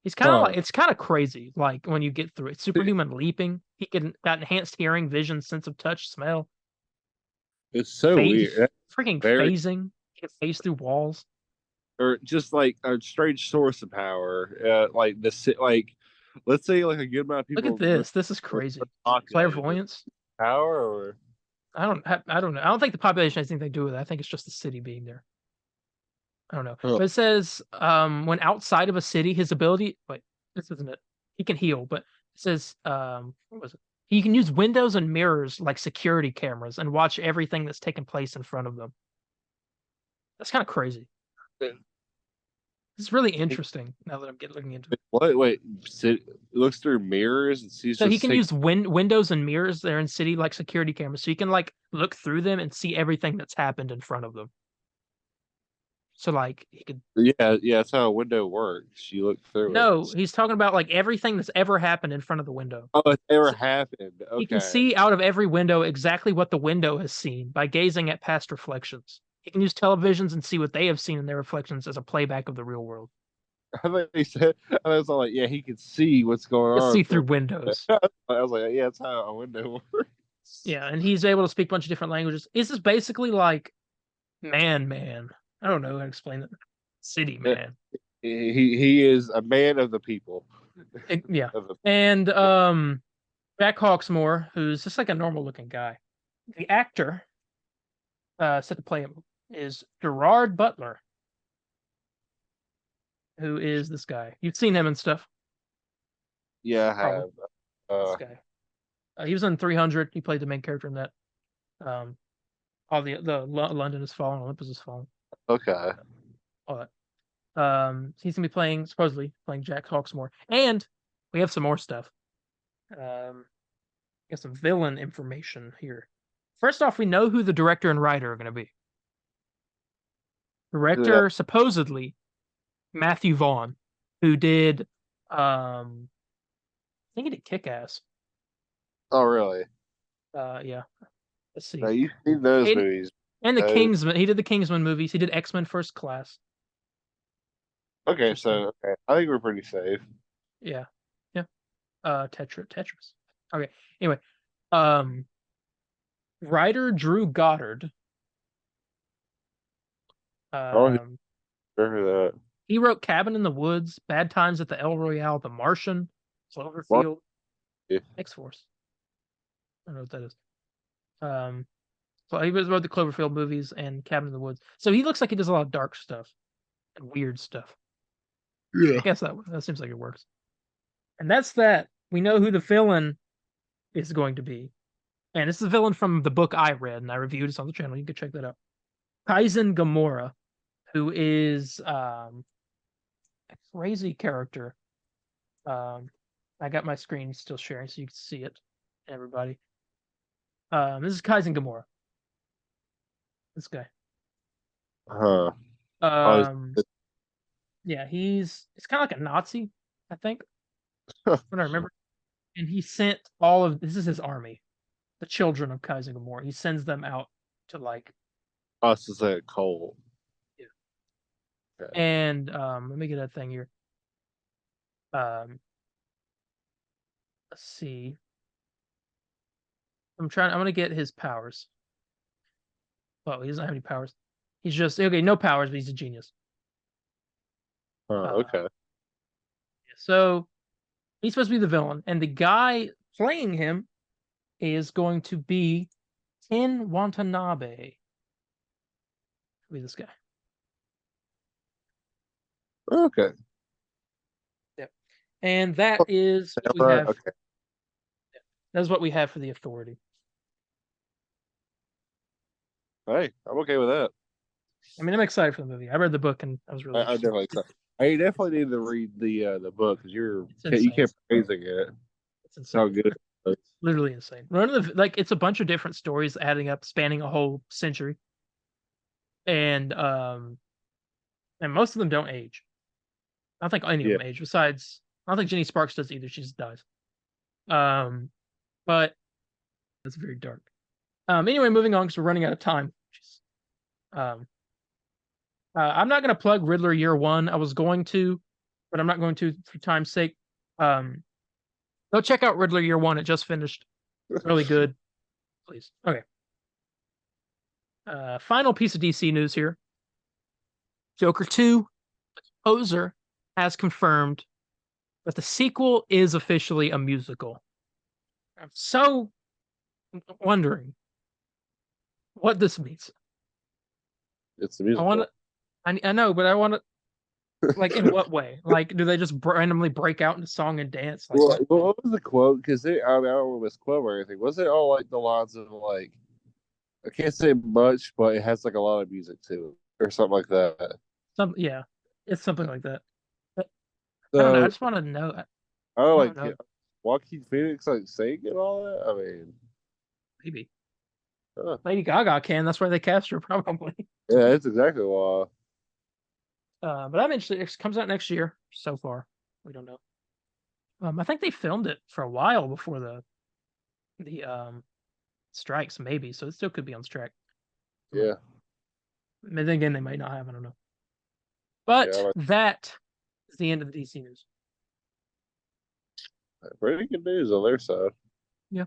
Speaker 1: He's kind of it's kind of crazy, like when you get through it. Superhuman leaping. He got enhanced hearing, vision, sense of touch, smell.
Speaker 2: It's so weird.
Speaker 1: Freaking phasing. He can phase through walls.
Speaker 2: Or just like a strange source of power. Like let's say like a good amount of people.
Speaker 1: Look at this. This is crazy. Clairvoyance.
Speaker 2: Power or
Speaker 1: I don't know. I don't think the population has anything to do with it. I think it's just the city being there. I don't know. But it says when outside of a city, his ability this isn't it. He can heal, but it says what was it? He can use windows and mirrors like security cameras and watch everything that's taking place in front of them. That's kind of crazy. It's really interesting now that I'm looking into it.
Speaker 2: What? Wait, it looks through mirrors and sees.
Speaker 1: So he can use windows and mirrors there in city like security cameras, so you can like look through them and see everything that's happened in front of them. So like he could.
Speaker 2: Yeah, that's how a window works. You look through
Speaker 1: No,
Speaker 2: it.
Speaker 1: he's talking about like everything that's ever happened in front of the window.
Speaker 2: Oh, it's ever
Speaker 1: So
Speaker 2: happened.
Speaker 1: he can
Speaker 2: Okay.
Speaker 1: see out of every window exactly what the window has seen by gazing at past reflections. He can use televisions and see what they have seen in their reflections as a playback of the real world.
Speaker 2: I thought he said. I was all like, yeah, he can see what's going
Speaker 1: He'll
Speaker 2: on
Speaker 1: see through windows.
Speaker 2: I was like, yeah, that's how a window works.
Speaker 1: Yeah, and he's able to speak a bunch of different languages. This is basically like man. I don't know how to explain it. City man.
Speaker 2: He is a man of the people.
Speaker 1: Yeah.
Speaker 2: Of the,
Speaker 1: And Jack Hawksmoor, who's just like a normal looking guy. The actor set to play him is Gerard Butler, who is this guy. You've seen him and stuff.
Speaker 2: yeah, I
Speaker 1: Probably.
Speaker 2: have.
Speaker 1: This guy. He was in 300. He played the main character in that. All the London is falling, Olympus is falling.
Speaker 2: Okay.
Speaker 1: All that. He's gonna be supposedly playing Jack Hawksmoor, and we have some more stuff. Got some villain information here. First off, we know who the director and writer are gonna be. Director supposedly Matthew Vaughn, who did I think he did Kick-Ass.
Speaker 2: Oh, really?
Speaker 1: Yeah. Let's see.
Speaker 2: Now you've seen those movies.
Speaker 1: And the Kingsman. He did the Kingsman movies. He did X-Men First Class.
Speaker 2: Okay, so I think we're pretty safe.
Speaker 1: Yeah. Tetris. Okay. Anyway, writer Drew Goddard.
Speaker 2: Remember that.
Speaker 1: He wrote Cabin in the Woods, Bad Times at the El Royale, The Martian, Cloverfield, X-Force. I don't know what that is. So he wrote the Cloverfield movies and Cabin in the Woods. So he looks like he does a lot of dark stuff and weird stuff.
Speaker 2: Yeah.
Speaker 1: I guess that seems like it works. And that's that. We know who the villain is going to be. And this is a villain from the book I read and I reviewed. It's on the channel. You can check that out. Kaizen Gamora, who is a crazy character. I got my screen still sharing so you can see it, everybody. This is Kaizen Gamora. This guy.
Speaker 2: Huh.
Speaker 1: Yeah, he's kind of like a Nazi, I think. What I remember. And he sent this is his army, the children of Kaizen Gamora. He sends them out to like
Speaker 2: us is a cult.
Speaker 1: Yeah.
Speaker 2: Okay.
Speaker 1: And let me get that thing here. Let's see. I'm gonna get his powers. Well, he doesn't have any powers. He's just no powers, but he's a genius.
Speaker 2: Okay.
Speaker 1: So he's supposed to be the villain, and the guy playing him is going to be Ken Watanabe. Who is this guy?
Speaker 2: Okay.
Speaker 1: Yep. And that is what we have.
Speaker 2: Okay.
Speaker 1: That's what we have for the Authority.
Speaker 2: Hey, I'm okay with that.
Speaker 1: I mean, I'm excited for the movie. I read the book and I was really.
Speaker 2: I'm definitely excited. I definitely need to read the book because you kept praising it.
Speaker 1: It's insane.
Speaker 2: How good!
Speaker 1: It's literally insane. It's a bunch of different stories adding up, spanning a whole century, and most of them don't age. I don't think any of them age. Besides, I don't think Jenny Sparks does either. She just dies. But it's very dark. Anyway, moving on because we're running out of time. I'm not going to plug Riddler Year One. I was going to, but I'm not going to for time's sake. Go check out Riddler Year One. It just finished. Really good. Please. Okay. Final piece of DC news here. Joker 2, the composer has confirmed that the sequel is officially a musical. I'm so wondering what this means.
Speaker 2: It's the musical.
Speaker 1: I know, but I want to. Like, in what way? Like, do they just randomly break out into song and dance? Like,
Speaker 2: what was the quote? Because I don't remember this quote or anything. Was it all like the lines of like, I can't say much, but it has like a lot of music too, or something like that.
Speaker 1: Yeah. It's something like that. But I don't know. I
Speaker 2: So
Speaker 1: just want to know.
Speaker 2: I don't
Speaker 1: I
Speaker 2: like
Speaker 1: don't know.
Speaker 2: Joaquin Phoenix like sing and all that. I mean,
Speaker 1: Maybe
Speaker 2: huh.
Speaker 1: Lady Gaga can. That's why they cast her probably.
Speaker 2: Yeah, that's exactly why.
Speaker 1: But I'm interested. It comes out next year. So far, we don't know. I think they filmed it for a while before the strikes, maybe. So it still could be on strike.
Speaker 2: Yeah,
Speaker 1: But then again, they might not have. I don't know.
Speaker 2: yeah,
Speaker 1: But that is the end of the DC news.
Speaker 2: pretty good news on their side.
Speaker 1: Yeah.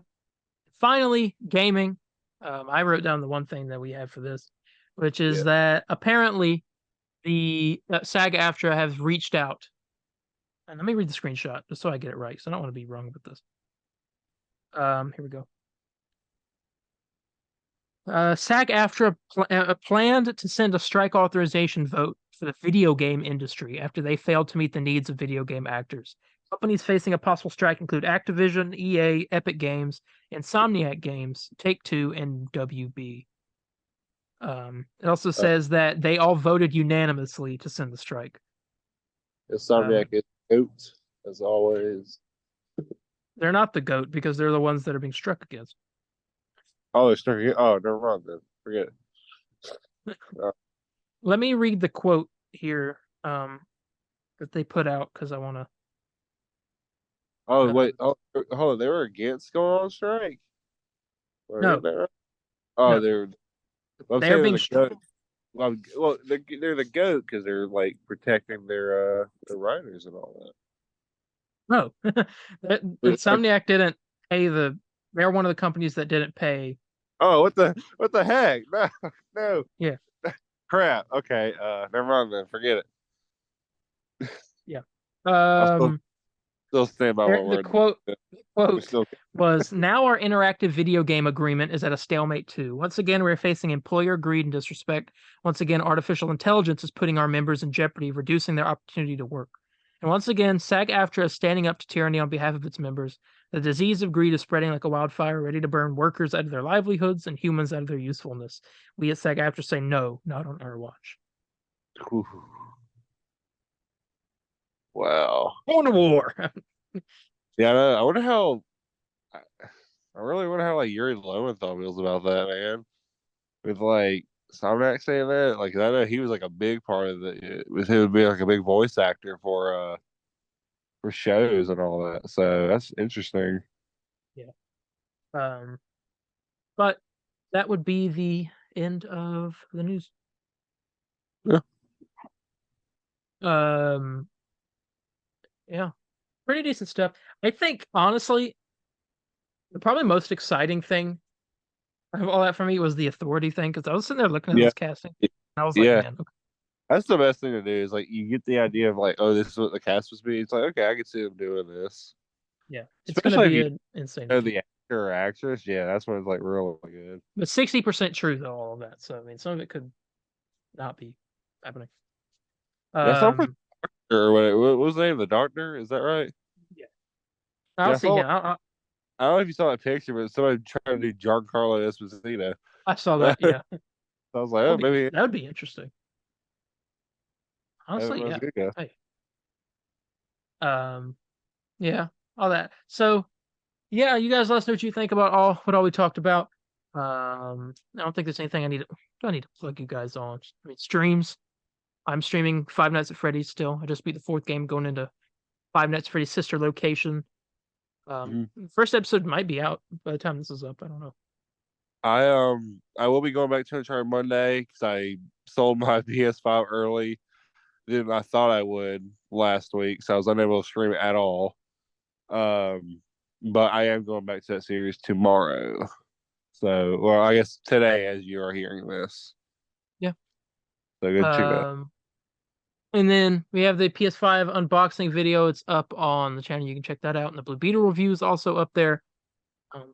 Speaker 1: Finally, gaming. I wrote down the one thing that we had for this, which is
Speaker 2: Yeah.
Speaker 1: that apparently the SAG-AFTRA has reached out. And let me read the screenshot just so I get it right, because I don't want to be wrong with this. Here we go. SAG-AFTRA planned to send a strike authorization vote for the video game industry after they failed to meet the needs of video game actors. Companies facing a possible strike include Activision, EA, Epic Games, Insomniac Games, Take-Two, and WB. It also says that they all voted unanimously to send the strike.
Speaker 2: Insomniac is goat as always.
Speaker 1: They're not the GOAT because they're the ones that are being struck against.
Speaker 2: Oh, it's starting. Oh, never mind then. Forget it.
Speaker 1: Let me read the quote here that they put out because I want to.
Speaker 2: Oh wait. Oh, hold on. They were against going on strike.
Speaker 1: No,
Speaker 2: Oh,
Speaker 1: no,
Speaker 2: they're. I'm
Speaker 1: they're
Speaker 2: saying they're
Speaker 1: being
Speaker 2: the goat. Well, they're the goat because they're like protecting their writers and all that.
Speaker 1: no.
Speaker 2: But it's like,
Speaker 1: Insomniac didn't pay the. They're one of the companies that didn't pay.
Speaker 2: oh, what the heck? No, no,
Speaker 1: Yeah,
Speaker 2: crap. Okay, never mind then. Forget it.
Speaker 1: yeah.
Speaker 2: I'll still stand by my
Speaker 1: The
Speaker 2: word. We're
Speaker 1: quote
Speaker 2: still.
Speaker 1: was, "Now our interactive video game agreement is at a stalemate too. Once again, we're facing employer greed and disrespect. Once again, artificial intelligence is putting our members in jeopardy, reducing their opportunity to work. And once again, SAG-AFTRA is standing up to tyranny on behalf of its members. The disease of greed is spreading like a wildfire, ready to burn workers out of their livelihoods and humans out of their usefulness. We at SAG-AFTRA say no, not on our watch."
Speaker 2: Wow.
Speaker 1: On to war.
Speaker 2: Yeah, I wonder how. I really wonder how like Yuri Lowenthal feels about that, man. With like Somnax saying that, like I know he was like a big part of the with him being like a big voice actor for shows and all that. So that's interesting.
Speaker 1: Yeah. But that would be the end of the news.
Speaker 2: Yeah.
Speaker 1: Um, yeah, pretty decent stuff. I think honestly, the probably most exciting thing of all that for me was the Authority thing because I was sitting there looking at
Speaker 2: Yeah.
Speaker 1: this casting, and I was like,
Speaker 2: Yeah.
Speaker 1: man, okay.
Speaker 2: That's the best thing to do is like you get the idea of like, oh, this is what the cast must be. It's like, okay, I can see them doing this.
Speaker 1: Yeah, it's gonna
Speaker 2: Especially if
Speaker 1: be
Speaker 2: you
Speaker 1: an insane
Speaker 2: know
Speaker 1: movie.
Speaker 2: the actor or actress. Yeah, that's when it's like real good.
Speaker 1: But 60% true though, all of that. So I mean, some of it could not be happening.
Speaker 2: Yeah, some
Speaker 1: Um,
Speaker 2: or what was the name? The Doctor? Is that right?
Speaker 1: yeah,
Speaker 2: Yeah,
Speaker 1: I'll
Speaker 2: I
Speaker 1: see
Speaker 2: saw.
Speaker 1: him.
Speaker 2: I don't know if you saw that picture, but somebody trying to do Giancarlo Esposito.
Speaker 1: I saw
Speaker 2: I
Speaker 1: that. Yeah,
Speaker 2: was like, oh, maybe
Speaker 1: that would be interesting.
Speaker 2: that
Speaker 1: Honestly,
Speaker 2: was
Speaker 1: yeah.
Speaker 2: a good guy.
Speaker 1: Hey, yeah, all that. So yeah, you guys let us know what you think about what all we talked about. I don't think there's anything I need to plug you guys on. I mean, streams. I'm streaming Five Nights at Freddy's still. I just beat the fourth game going into Five Nights at Freddy's sister location.
Speaker 2: Mhm.
Speaker 1: First episode might be out by the time this is up. I don't know.
Speaker 2: I will be going back to try Monday because I sold my PS5 early than I thought I would last week, so I was unable to stream it at all. But I am going back to that series tomorrow. So, well, I guess today as you are hearing this.
Speaker 1: Yeah.
Speaker 2: So good check that.
Speaker 1: And then we have the PS5 unboxing video. It's up on the channel. You can check that out. And the Blue Beetle review is also up there.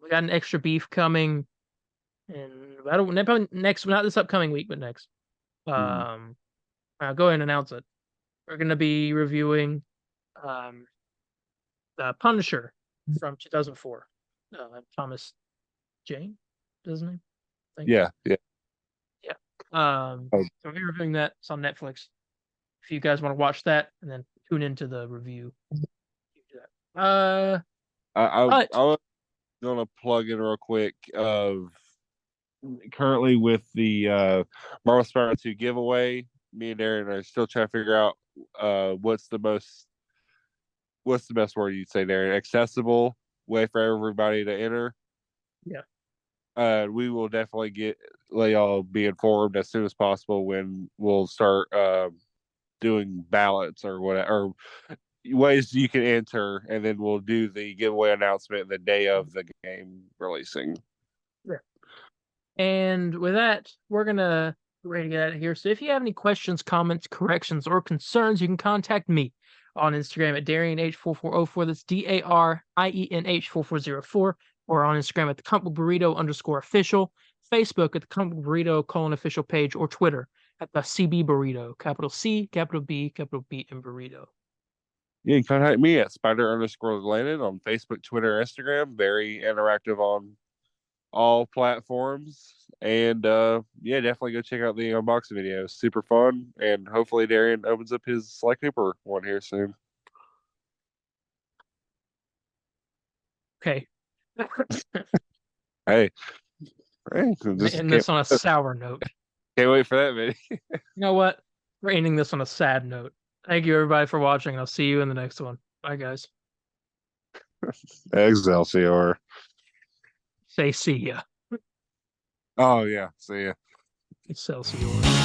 Speaker 1: We got an extra beef coming, and I don't next, not this upcoming week, but next. I'll go ahead and announce it. We're going to be reviewing the Punisher from 2004. Thomas Jane, is his name? I think.
Speaker 2: Yeah, yeah.
Speaker 1: Yeah. So we're reviewing that. It's on Netflix. if you guys want to watch that and then tune into the review. Uh,
Speaker 2: I
Speaker 1: but
Speaker 2: was gonna plug in real quick of currently with the Marvel Spider-Man 2 giveaway. Me and Darren are still trying to figure out what's the best word you'd say, Darren? Accessible way for everybody to enter.
Speaker 1: Yeah.
Speaker 2: We will definitely let y'all be informed as soon as possible when we'll start doing ballots or whatever, or ways you can enter, and then we'll do the giveaway announcement the day of the game releasing.
Speaker 1: Yeah. And with that, we're gonna get ready to get out of here. So if you have any questions, comments, corrections, or concerns, you can contact me on Instagram at DarienH4404. That's DARIENH4404, or on Instagram at the Comic Book Burrito _official, Facebook at the Comic Book Burrito _official page, or Twitter at the CB Burrito, capital C, capital B, and Burrito.
Speaker 2: You can contact me at Spider_Landon on Facebook, Twitter, Instagram. Very interactive on all platforms. And yeah, definitely go check out the unboxing videos. Super fun. And hopefully Darien opens up his Sly Cooper one here soon.
Speaker 1: Okay.
Speaker 2: Hey,
Speaker 1: Just end this on a sour note.
Speaker 2: Can't wait for that video.
Speaker 1: You know what? We're ending this on a sad note. Thank you, everybody, for watching. I'll see you in the next one. Bye, guys.
Speaker 2: Excelsior.
Speaker 1: Say see ya.
Speaker 2: Oh, yeah. See ya.
Speaker 1: Excelsior.